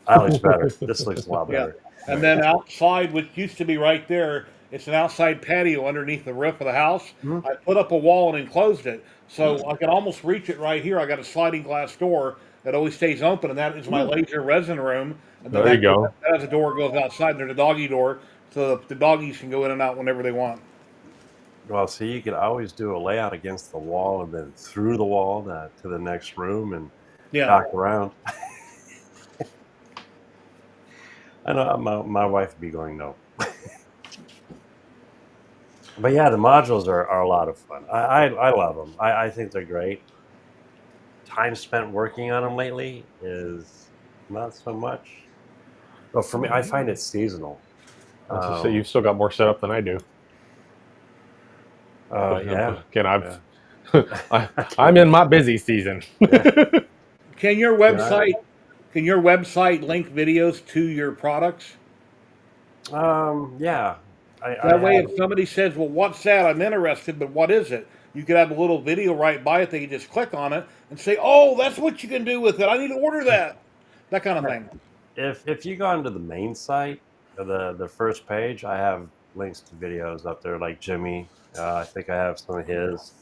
That looks better. This looks a lot better. Yeah. And then outside, which used to be right there, it's an outside patio underneath the roof of the house. I put up a wall and enclosed it, so I can almost reach it right here. I got a sliding glass door that always stays open, and that is my laser resin room. And then there you go. That has a door that goes outside, and there's a doggy door, so the doggies can go in and out whenever they want. Well, see, you could always do a layout against the wall and then through the wall to the next room and knock around. I know my wife would be going no. But yeah, the modules are a lot of fun. I love them. I think they're great. Time spent working on them lately is not so much. But for me, I find it seasonal. So you've still got more setup than I do. Yeah. Again, I'm in my busy season. Can your website link videos to your products? Yeah. That way, if somebody says, "Well, what's that? I'm interested, but what is it?" You could have a little video right by it. They can just click on it and say, "Oh, that's what you can do with it. I need to order that." That kind of thing. If you go onto the main site, the first page, I have links to videos up there, like Jimmy. I think I have some of his.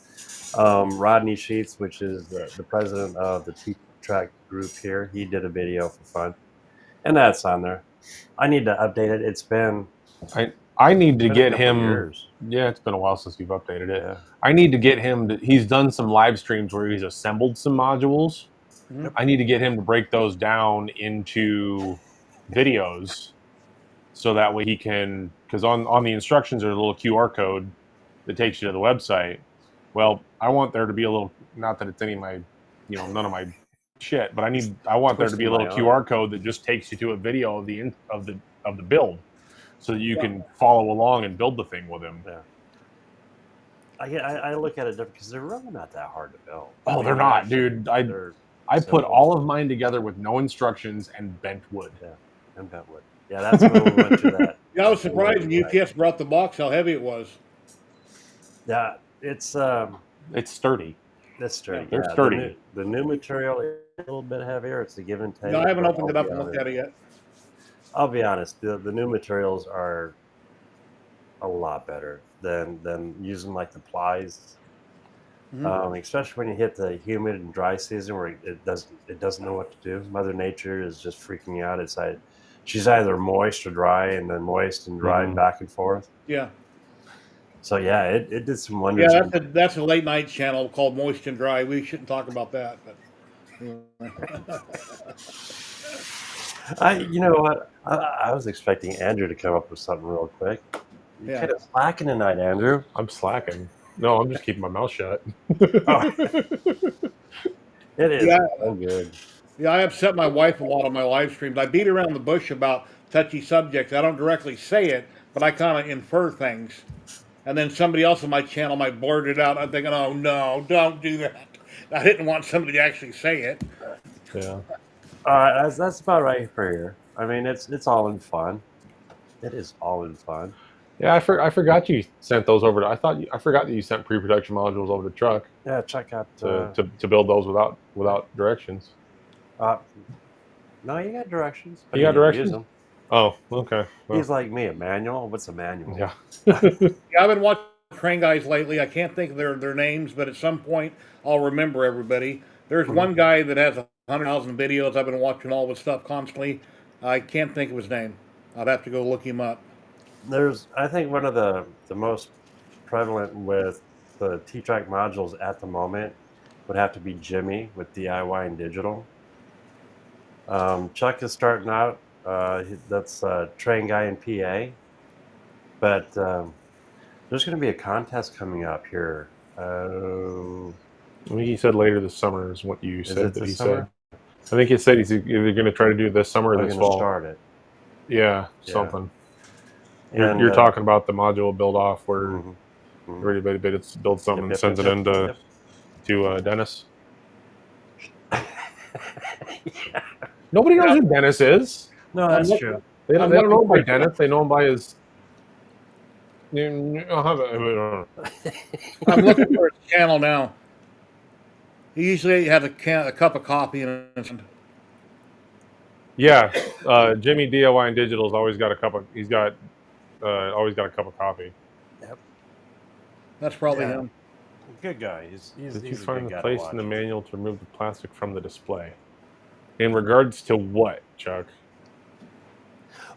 Rodney Sheets, which is the president of the T-Track group here, he did a video for fun, and that's on there. I need to update it. It's been I need to get him. Years. Yeah, it's been a while since you've updated it. Yeah. I need to get him. He's done some live streams where he's assembled some modules. I need to get him to break those down into videos, so that way he can. Because on the instructions there's a little QR code that takes you to the website. Well, I want there to be a little. Not that it's any of my, none of my shit, but I want there to be a little QR code that just takes you to a video of the build, so that you can follow along and build the thing with him. Yeah. I look at it different because they're really not that hard to build. Oh, they're not, dude. I put all of mine together with no instructions and bent wood. Yeah, and bent wood. Yeah, that's when we went to that. Yeah, I was surprised when UPS brought the box how heavy it was. Yeah, it's sturdy. That's sturdy. They're Yeah, sturdy. The new material is a little bit heavier. It's a give and take. Yeah, I haven't but opened it up and looked at it yet. I'll be honest. The new materials are a lot better than using like the plies. Especially when you hit the humid and dry season where it doesn't know what to do. Mother Nature is just freaking out. It's like she's either moist or dry, and then moist and dry back and forth. Yeah. So yeah, it did some wonders. Yeah, that's a late night channel called Moist and Dry. We shouldn't talk about that, but. You know what? I was expecting Andrew to come up with something real quick. You're kind of slacking tonight, Andrew. I'm slacking. No, I'm just keeping my mouth shut. It is so good. Yeah, I upset my wife a lot on my live streams. I beat around the bush about touchy subjects. I don't directly say it, but I kind of infer things. And then somebody else on my channel might blurt it out. I'm thinking, oh no, don't do that. I didn't want somebody to actually say it. Yeah. That's about right for here. I mean, it's all in fun. It is all in fun. Yeah, I forgot you sent those over. I forgot that you sent pre-production modules over to Truck. Yeah, check out to build those without directions. No, you got directions. You got directions? Oh, okay. Well, he's like me, a manual. What's a manual? Yeah. Yeah, I've been watching Train Guys lately. I can't think of their names, but at some point I'll remember everybody. There's one guy that has 100,000 videos. I've been watching all his stuff constantly. I can't think of his name. I'd have to go look him up. I think one of the most prevalent with the T-Track modules at the moment would have to be Jimmy with DIY and digital. Chuck is starting out. That's Train Guy in PA. But there's going to be a contest coming up here. I think he said later this summer is what you said that he summer? said. I think he said he's either going to try to do it this summer or this fall. Start it. Yeah, something. You're talking about the module build off where everybody builds something and sends it in to Dennis. Yeah. Nobody knows who Dennis is. No, that's true. They don't know him by Dennis. They know him by his. I'm looking for his channel now. He usually has a cup of coffee in his hand. Yeah, Jimmy DIY and Digital's always got a cup of. He's got always got a cup of coffee. Yep. That's probably him. Good guy. Did you find the place in the manual to remove the plastic from the display? In regards to what, Chuck?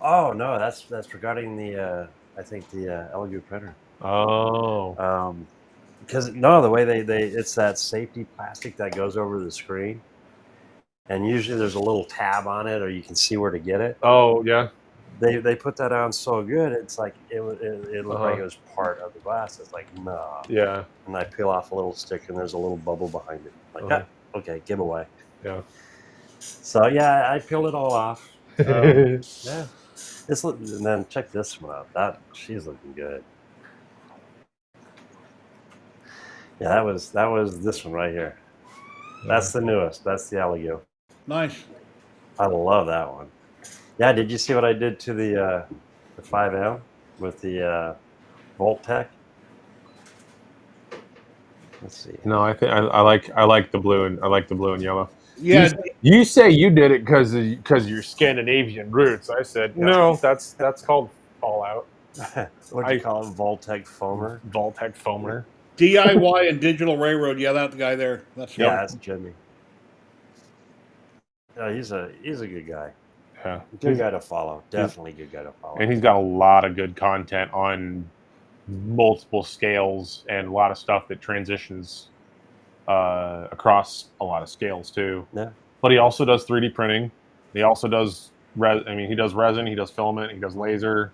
Oh no, that's regarding the I think the Elegoo printer. Oh. Because the way they it's that safety plastic that goes over the screen, and usually there's a little tab on it, or you can see where to get it. Oh yeah. They put that on so good. It's like it looked like it was part of the glass. It's like no. Yeah. And I peel off a little stick, and there's a little bubble behind it. Like okay, giveaway. Yeah. So yeah, I peeled it all off. Yeah. And then check this one out. She's looking good. Yeah, that was this one right here. That's the newest. That's the Elegoo. Nice. I love that one. Yeah, did you see what I did to the 5M with the Volt Tech? Let's see. No, I think I like the blue and yellow. Yeah. You say you did it because you're Scandinavian roots. I said no. That's called Fallout. What do you call it? Voltec Foamer. Voltec Foamer. DIY and Digital Railroad. Yeah, that guy there. That's Jimmy. Yeah, he's a good guy. Yeah, good guy to follow. Definitely good guy to follow. And he's got a lot of good content on multiple scales and a lot of stuff that transitions across a lot of scales too. Yeah. But he also does 3D printing. He also does he does resin, he does filament, he does laser.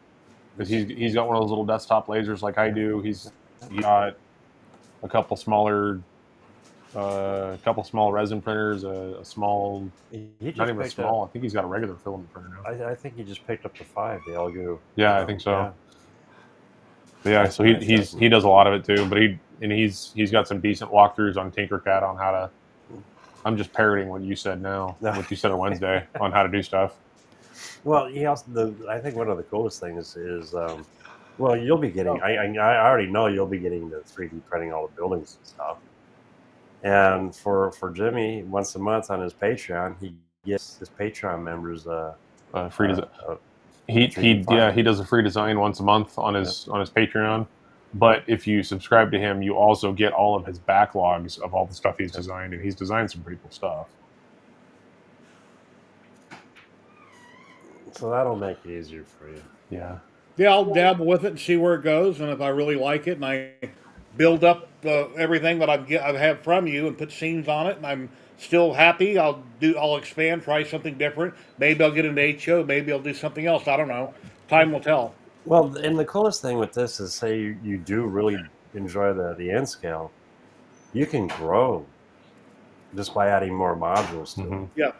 Because he's got one of those little desktop lasers like I do. He's got a couple small resin printers, a small, not even small. I think he's got a regular filament printer now. I think he just picked up the 5, the Elegoo. Yeah, I think so. Yeah, so he does a lot of it too. But he's got some decent walkthroughs on Tinkercad on how to. I'm just parroting what you said now. What you said on Wednesday on how to do stuff. Well, he also I think one of the coolest things is well, you'll be getting. I already know you'll be getting the 3D printing all the buildings and stuff. And for Jimmy, once a month on his Patreon, he gives his Patreon members Free design. a He 3D he does a free design once a month on his Patreon. But if you subscribe to him, you also get all of his backlogs of all the stuff he's designed, and he's designed some pretty cool stuff. So that'll make it easier for you. Yeah. Yeah, I'll dabble with it and see where it goes, and if I really like it, and I build up everything that I've had from you and put scenes on it, and I'm still happy, I'll expand, try something different. Maybe I'll get into HO, maybe I'll do something else. I don't know. Time will tell. Well, and the coolest thing with this is, say you do really enjoy the end scale, you can grow just by adding more modules to it. Yeah.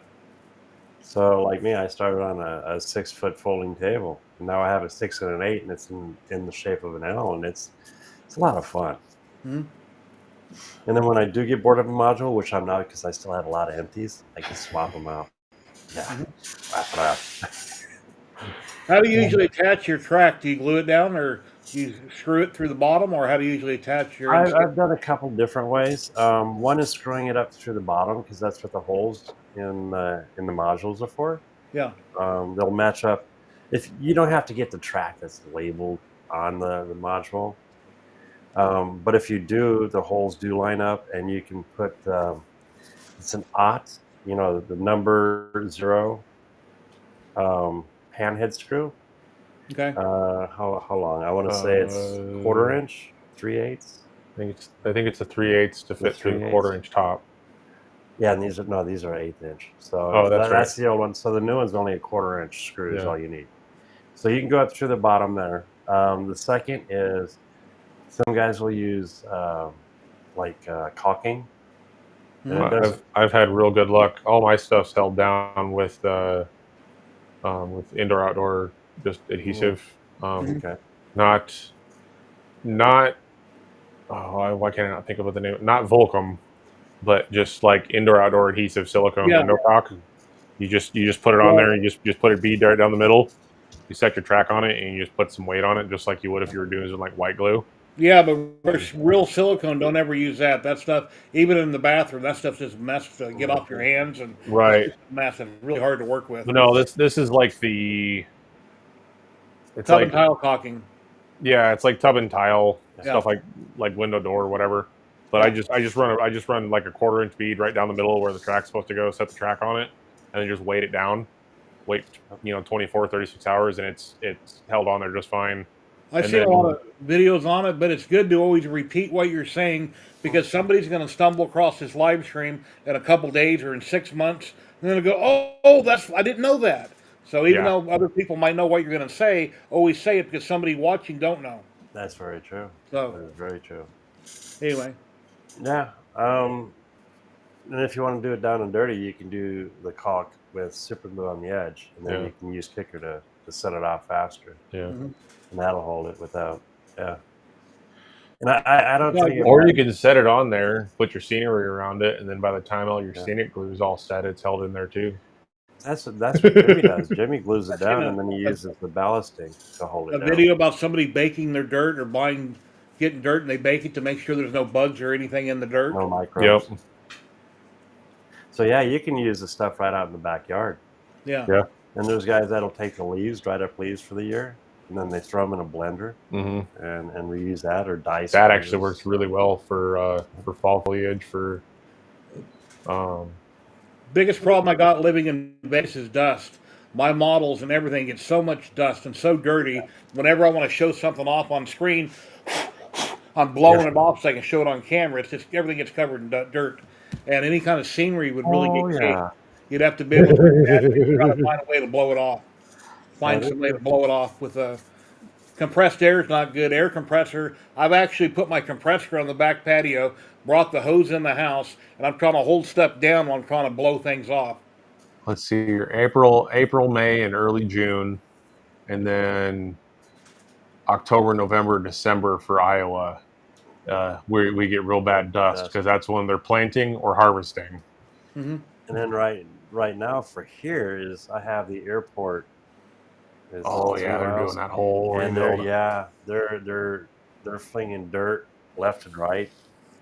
So, like me, I started on a 6-foot folding table, and now I have a 6 and an 8, and it's in the shape of an L, and it's a lot of fun. Mhm. And then when I do get bored of a module, which I'm not because I still have a lot of empties, I can swap them out. Yeah, wrap it up. How do you usually attach your track? Do you glue it down, or do you screw it through the bottom, or how do you usually attach your? I've done a couple different ways. One is screwing it up through the bottom because that's what the holes in the modules are for. Yeah. They'll match up. If you don't have to get the track that's labeled on the module, but if you do, the holes do line up, and you can put it's an aught, the number 0 panhead screw. Okay. How long? I want to say it's 1/4 inch, 3/8. I think it's a 3/8 to fit through the 1/4 inch top. Yeah, and these are 1/8 inch. So that's right. That's the old one. So the new one's only a 1/4 inch screw is all you need. So you can go up through the bottom there. The second is some guys will use caulking. I've had real good luck. All my stuff's held down with indoor outdoor just adhesive. Okay. Not why can't I not think of the name? Not Volcom, but just like indoor outdoor adhesive silicone window caulk. You just put it on there. You just put a bead right down the middle. You set your track on it, and you just put some weight on it, just like you would if you were doing it like white glue. Yeah, but real silicone, don't ever use that. That stuff, even in the bathroom, that stuff's just mess to get off your hands, and right, it's mess and really hard to work with. But no, this is like it's tub like and tile caulking. Yeah, it's like tub and tile stuff, like window door or whatever. But I just run like a 1/4 inch bead right down the middle where the track's supposed to go. Set the track on it, and then just weight it down. Wait 24, 36 hours, and it's held on there just fine. I've seen a lot of videos on it, but it's good to always repeat what you're saying, because somebody's going to stumble across this live stream in a couple days or in 6 months, and then they'll go, "Oh, I didn't know that." So even though other people might know what you're going to say, always say it, because somebody watching don't know. That's very true. So that is very true. Anyway. Yeah. And if you want to do it down and dirty, you can do the caulk with super glue on the edge, and then you can use kicker to set it off faster. Yeah. And that'll hold it without. Yeah. And I don't think. Or you can set it on there, put your scenery around it, and then by the time all your scenic glue is all set, it's held in there too. That's what Jimmy does. Jimmy glues it down, and then he uses the ballasting to hold it down. A video about somebody baking their dirt or getting dirt, and they bake it to make sure there's no bugs or anything in the dirt. No microbes. Yep. So yeah, you can use the stuff right out in the backyard. Yeah. Yeah. And there's guys that'll take the leaves, dried up leaves for the year, and then they throw them in a blender and reuse that or dice. That actually works really well for fall foliage. Biggest problem I got living in Vegas is dust. My models and everything get so much dust and so dirty. Whenever I want to show something off on screen, I'm blowing it off so I can show it on camera. It's just everything gets covered in dirt, and any kind of scenery would really get caked. You'd have to be able to try to find a way to blow it off. Find some way to blow it off with a compressed air is not good. Air compressor. I've actually put my compressor on the back patio, brought the hose in the house, and I'm trying to hold stuff down while I'm trying to blow things off. Let's see here. April, May, and early June, and then October, November, December for Iowa. We get real bad dust because that's when they're planting or harvesting. And then right now for here is I have the airport Is Oh 2 yeah, they're miles, doing that whole and rebuild. they're flinging dirt left and right,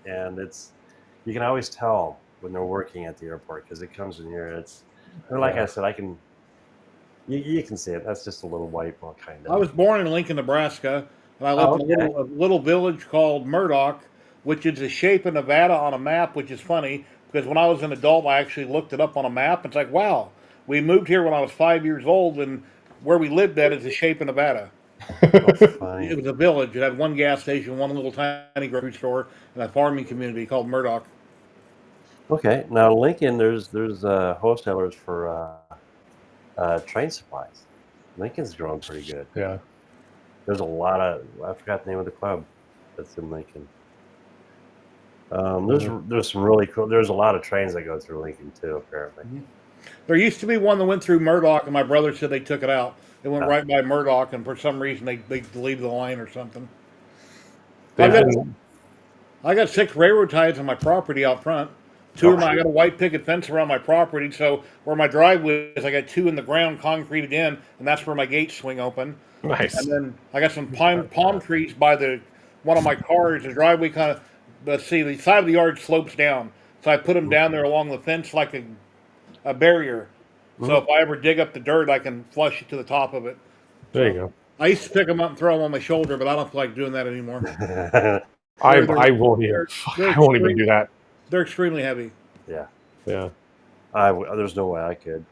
and you can always tell when they're working at the airport because it comes in here. And like I said, you can see it. That's just a little white ball kind I of. was born in Lincoln, Nebraska, and I lived Oh, in okay. a little village called Murdoch, which is the shape of Nevada on a map, which is funny because when I was an adult, I actually looked it up on a map. It's like, wow, we moved here when I was 5 years old, and where we lived at is the shape of Nevada. Oh, It funny. was a village. It had one gas station, one little tiny grocery store, and a farming community called Murdoch. Okay, now Lincoln, there's wholesalers for train supplies. Lincoln's growing pretty good. Yeah. There's a lot of I forgot the name of the club that's in Lincoln. There's some really cool. There's a lot of trains that go through Lincoln too. Apparently, There used to be one that went through Murdoch, and my brother said they took it out. It went uh, right by Murdoch, and for some reason they deleted the line or something. I've They've got been I got 6 railroad ties on my property out front. I got a white picket fence around my property, so where my driveway is, I got 2 in the ground concreted in, and that's where my gates swing open. And nice. then I got some palm trees by the one of my cars. The driveway kind of, let's see, the side of the yard slopes down, so I put them down there along the fence like a barrier. So Mhm. if I ever dig up the dirt, I can flush it to the top of it. There you So go. I used to pick them up and throw them on my shoulder, but I don't feel like doing that anymore. I They're they're I won't even they're, they're I won't even extreme, do that. they're extremely heavy. Yeah, Yeah. there's no way I could.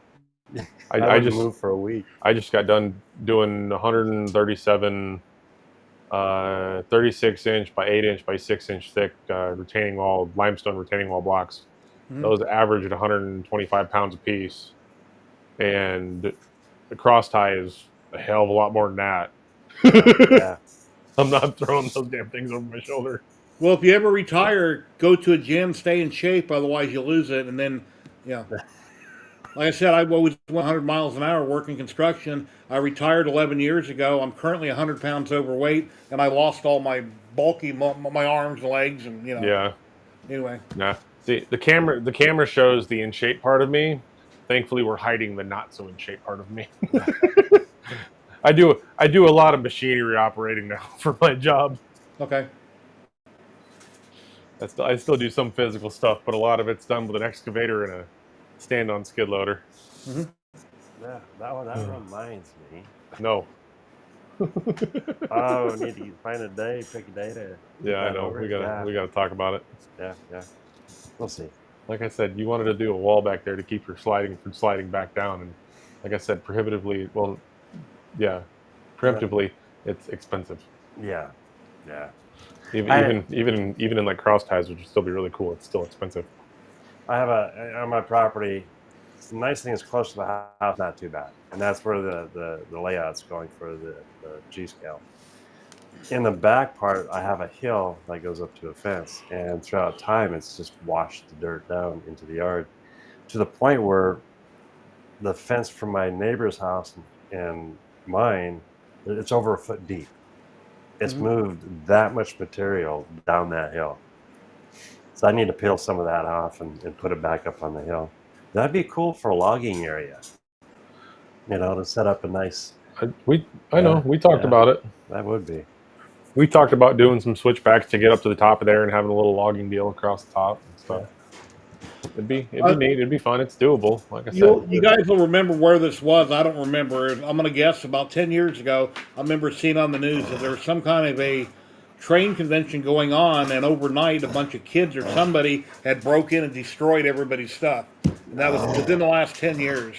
I, I I wouldn't just move for a week. I just got done doing 137 36-inch by 8-inch by 6-inch thick retaining wall limestone retaining wall blocks. Mhm. Those averaged 125 pounds a piece, and the cross tie is a hell of a lot more than that. Yeah, I'm not throwing those damn things over my shoulder. Well, if you ever retire, go to a gym, stay in shape. Otherwise, you lose it. And then, yeah, like I said, I always 100 miles an hour working construction. I retired 11 years ago. I'm currently 100 pounds overweight, and I lost all my my arms and legs, and Yeah, Anyway, nah. See, the camera shows the in shape part of me. Thankfully, we're hiding the not so in shape part of me. I do a lot of machinery operating now for my job. okay. I still do some physical stuff, but a lot of it's done with an excavator and a stand-on skid loader. Hmm. yeah. That reminds me. No. Oh, need to find a day, pick a day to Yeah, get I that know. over. We gotta Yeah, we gotta talk about it. yeah. We'll see. Like I said, you wanted to do a wall back there to keep your sliding from sliding back down, and like I said, prohibitively. Well, yeah, preemptively, it's expensive. Yeah, yeah. Even I even even in like cross ties, which would still be really cool. It's still expensive. I have on my property. The nice thing is close to the house, not too bad, and that's where the layout's going for the G scale. In the back part, I have a hill that goes up to a fence, and throughout time, it's just washed the dirt down into the yard to the point where the fence from my neighbor's house and mine, it's over a foot deep. It's Hmm. moved that much material down that hill. So I need to peel some of that off and put it back up on the hill. That'd be cool for a logging area, to set up a nice, I know yeah, we talked yeah, about it. that would be. We talked about doing some switchbacks to get up to the top of there and having a little logging deal across the top and stuff. Yeah. It'd be neat. It'd be fun. It's doable. Like I said. You guys will remember where this was. I don't remember. I'm going to guess about 10 years ago. I remember seeing on the news that there was some kind of a train convention going on, and overnight a bunch of kids or somebody had broke in and destroyed everybody's stuff. And that was within the last 10 years,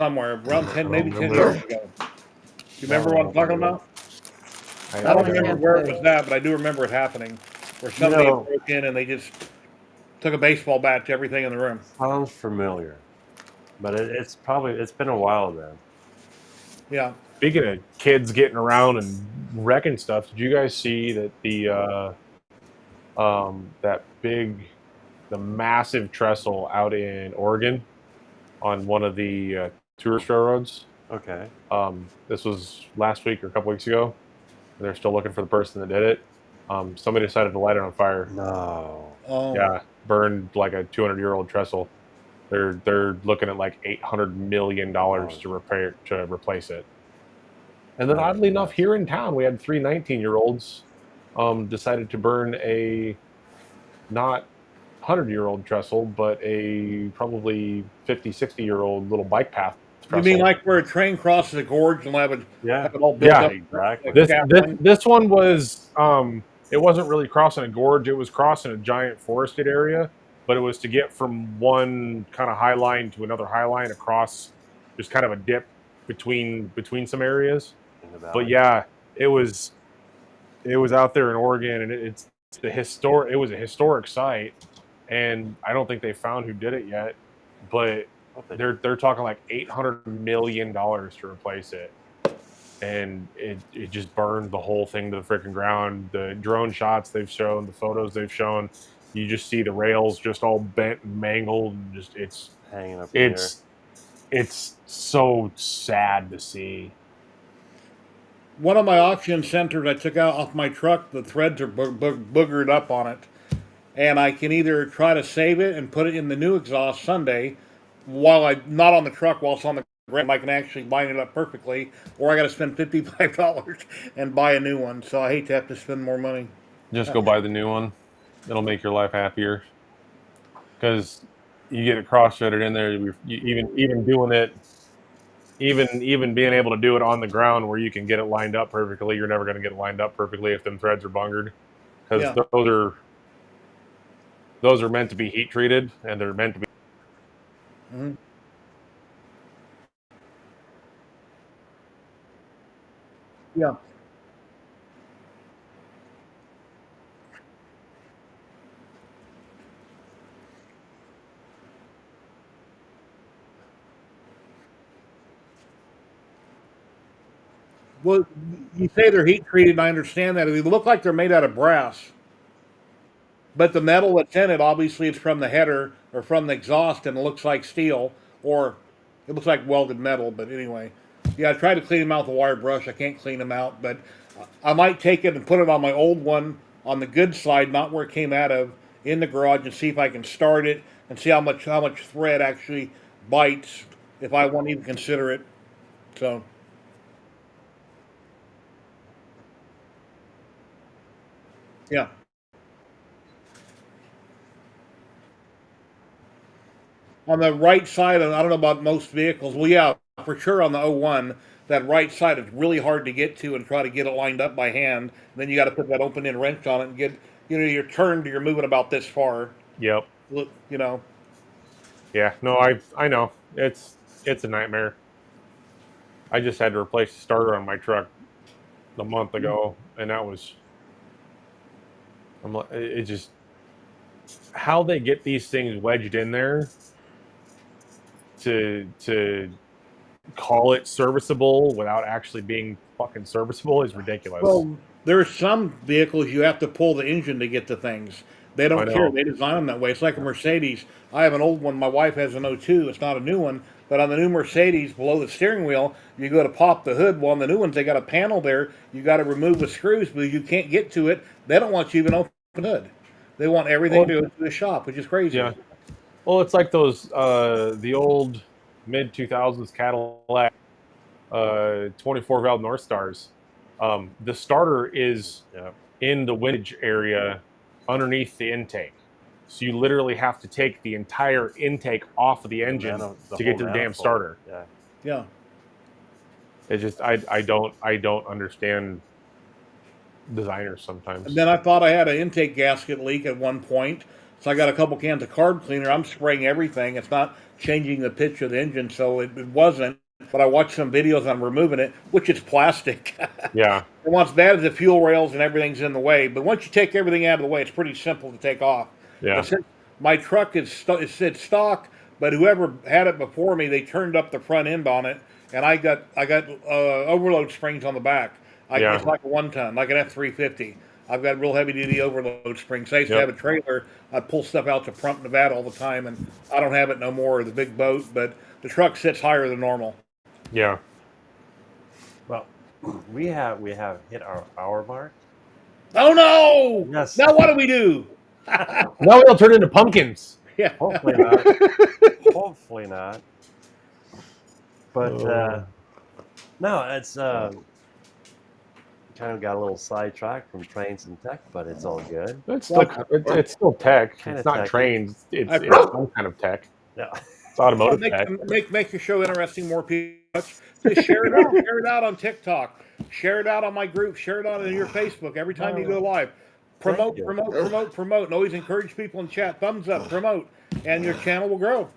somewhere around 10, I don't maybe 10 remember. years ago. You remember what I'm talking about? I I don't don't remember know. where it was at, but I do remember it happening, where You somebody had know, broke in and they just took a baseball bat to everything in the room. sounds familiar, but it's been a while then. Yeah. Speaking of kids getting around and wrecking stuff, did you guys see that the massive trestle out in Oregon on one of the tourist railroads? Okay. This was last week or a couple weeks ago. And they're still looking for the person that did it. Somebody decided to light it on fire. No. Oh. Yeah, burned like a 200-year-old trestle. They're looking at like $800 million to replace it. And then, oddly enough, here in town, we had 3 19-year-olds decided to burn a not 100-year-old trestle, but a probably 50, 60-year-old little bike path You mean trestle. like where a train crosses a gorge and have it all built Yeah, up? exactly. This one was it wasn't really crossing a gorge; it was crossing a giant forested area. But it was to get from one kind of high line to another high line across just kind of a dip between some areas. In the But valley. yeah, it was out there in Oregon, and it's the historic. It was a historic site, and I don't think they found who did it yet. But they're talking like $800 million to replace it, and it just burned the whole thing to the freaking ground. The drone shots they've shown, the photos they've shown, you just see the rails just all bent and mangled, and just it's hanging up in the it's so sad to see. One of my auction centers I took out off my truck, the threads are boogered up on it. And I can either try to save it and put it in the new exhaust Sunday while I not on the truck while it's on the ground. I can actually line it up perfectly, or I got to spend $55 and buy a new one. So I hate to have to spend more money. Just go buy the new one. It'll make your life happier because you get it cross-threaded in there. Even doing it, even being able to do it on the ground where you can get it lined up perfectly, you're never going to get it lined up perfectly if them threads are bungered, because those are meant to be heat treated, and they're meant to be. Mm-hmm. Yeah. Well, you say they're heat treated, and I understand that. They look like they're made out of brass. But the metal that's in it, obviously, it's from the header or from the exhaust, and it looks like steel, or it looks like welded metal. But anyway, yeah, I tried to clean them out with a wire brush. I can't clean them out, but I might take it and put it on my old one on the good side, not where it came out of, in the garage, and see if I can start it and see how much thread actually bites if I won't even consider it. So yeah. On the right side, and I don't know about most vehicles. Well, yeah, for sure on the O1, that right side is really hard to get to and try to get it lined up by hand. Then you got to put that open end wrench on it and get, you're turned, you're moving about this far. Yep. Look, Yeah. No, I know it's a nightmare. I just had to replace the starter on my truck a month ago, and that was. I'm like, it just how they get these things wedged in there to call it serviceable without actually being fucking serviceable is ridiculous. Well, there's some vehicles you have to pull the engine to get to things. They don't care. They design them that way. It's like a Mercedes. I have an old one. My wife has an '02. It's not a new one, but on the new Mercedes, below the steering wheel, you go to pop the hood. Well, on the new ones, they got a panel there. You got to remove the screws, but you can't get to it. They don't want you even open the hood. They want everything to go to the shop, which is crazy. Yeah. Well, it's like those the old mid 2000s Cadillac 24 valve North Stars. The starter is in the windage area underneath the intake, so you literally have to take the entire intake off of the engine to get to the damn starter. Yeah. It just I don't understand designers sometimes. And then I thought I had an intake gasket leak at one point, so I got a couple cans of carb cleaner. I'm spraying everything. It's not changing the pitch of the engine, so it wasn't. But I watched some videos on removing it, which is plastic. Yeah. And what's bad is the fuel rails and everything's in the way. But once you take everything out of the way, it's pretty simple to take off. Yeah. My truck is stock, but whoever had it before me, they turned up the front end on it, and I got overload springs on the back. It's like a 1 ton, like an F350. I've got real heavy duty overload springs. I used to have a trailer. I'd pull stuff out to Prump, Nevada all the time, and I don't have it no more, the big boat, but the truck sits higher than normal. Yeah. Well, we have hit our hour mark. Oh no! Yes. Now what do we do? Now we'll turn into pumpkins. Yeah. Hopefully not. Hopefully not. But no, it's kind of got a little sidetracked from trains and tech, but it's all good. It's still it's still tech. Kinda It's not techy. trains. It's I pro- some kind of tech. Yeah. It's automotive tech. make your show interesting. More people, just share it out. Share it out on TikTok. Share it out on my group. Share it out on your Facebook. Every time you go live, promote, you. promote, promote, promote, and always encourage people in chat. Thumbs up, promote, and your channel will grow.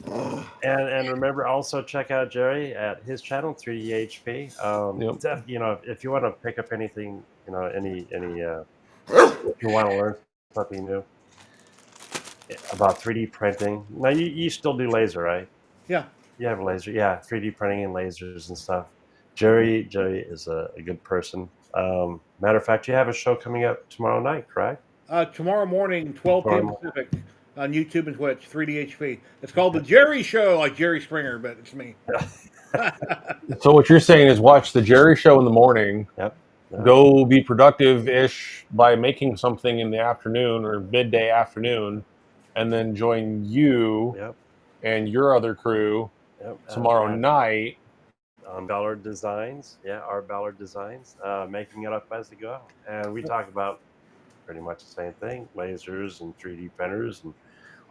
And remember, also check out Jerry at his channel, 3DHP. Yep. You know, if you want to pick up anything, you know, if you want to learn something new about 3D printing. Now, you still do laser, right? Yeah. You have laser, yeah, 3D printing and lasers and stuff. Jerry is a good person. Matter of fact, you have a show coming up tomorrow night, correct? Tomorrow morning, 12 Tomorrow p.m. Pacific, on YouTube and Twitch, 3DHP. It's called The Jerry Show, like Jerry Springer, but it's me. So what you're saying is watch the Jerry Show in the morning. Yep. Go be productive-ish by making something in the afternoon or midday afternoon, and then join you Yep. and your other crew tomorrow night on Ballard Designs. Yeah, our Ballard Designs, making it up as they go. And we talk about pretty much the same thing: lasers and 3D printers, and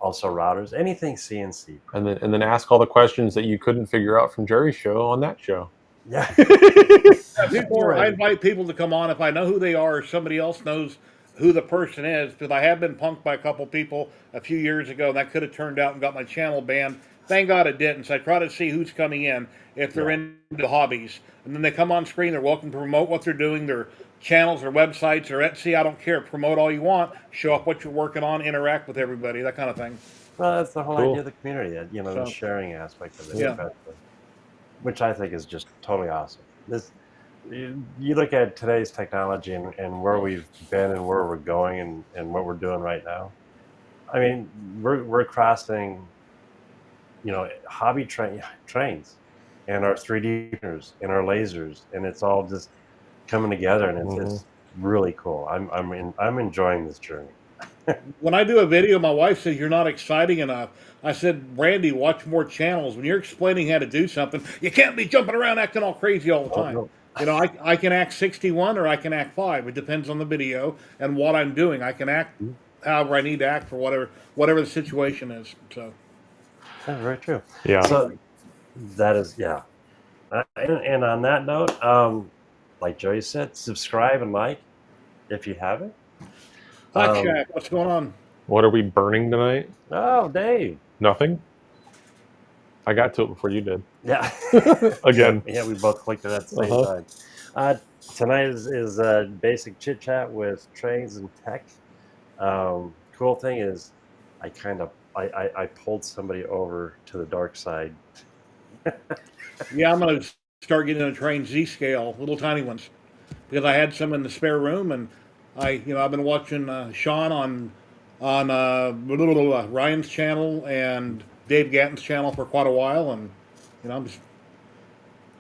also routers, anything CNC. and then ask all the questions that you couldn't figure out from Jerry's show on that show. Yeah. I invite people to come on if I know who they are or somebody else knows who the person is, because I have been punked by a couple people a few years ago, and that could have turned out and got my channel banned. Thank God it didn't. So I try to see who's coming in if they're into hobbies, and then they come on screen. They're welcome to promote what they're doing, their channels, their websites, or Etsy. I don't care. Promote all you want. Show up what you're working on. Interact with everybody. That kind of thing. Well, that's the whole idea of the community. You know, the sharing aspect of it. Yeah. Which I think is just totally awesome. You look at today's technology and where we've been and where we're going and what we're doing right now. I mean, we're crossing, you know, hobby trains and our 3D printers and our lasers, and it's all just coming together, and it's really cool. I'm enjoying this journey. When I do a video, my wife says you're not exciting enough. I said, Randy, watch more channels. When you're explaining how to do something, you can't be jumping around acting all crazy all the time. You know, I can act 61 or I can act 5. It depends on the video and what I'm doing. I can act however I need to act for whatever the situation is. So that's very true. Yeah. So that is and on that note, like Joey said, subscribe and like if you haven't. Hot Shack, what's going on? What are we burning tonight? Oh, Dave. Nothing. I got to it before you did. Yeah. Again. Yeah, we both clicked it at the same time. Tonight is basic chit chat with trains and tech. Cool thing is, I pulled somebody over to the dark side. Yeah, I'm gonna start getting a train Z scale, little tiny ones, because I had some in the spare room, and I've been watching Sean on Ryan's channel and Dave Gatton's channel for quite a while, and I'm just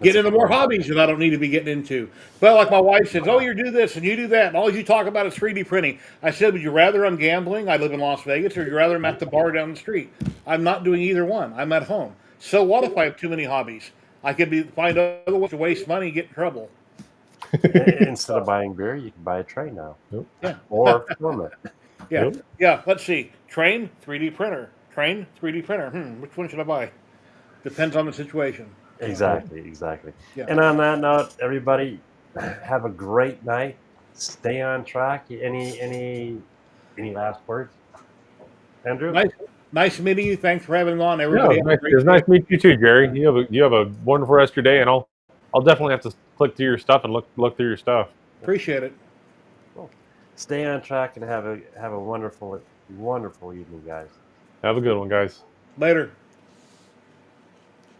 getting into more hobbies that I don't need to be getting into. But like my wife says, oh, you do this and you do that, and all you talk about is 3D printing. I said, would you rather I'm gambling? I live in Las Vegas, or would you rather I'm at the bar down the street? I'm not doing either one. I'm at home. So what if I have too many hobbies? I could find other ways to waste money and get in trouble. Instead of buying beer, you can buy a train now. Yep. Yeah. Or film it. Yeah. Yep. Yeah. Let's see. Train, 3D printer. Train, 3D printer. Which one should I buy? Depends on the situation. Exactly. Yeah. And on that note, everybody, have a great night. Stay on track. Any last words, Andrew? Nice meeting you. Thanks for having me on. Everybody, it was nice to meet you too, Jerry. You have a wonderful rest of your day, and I'll definitely have to click through your stuff and look through your stuff. Appreciate it. Cool. Stay on track and have a wonderful evening, guys. Have a good one, guys. Later.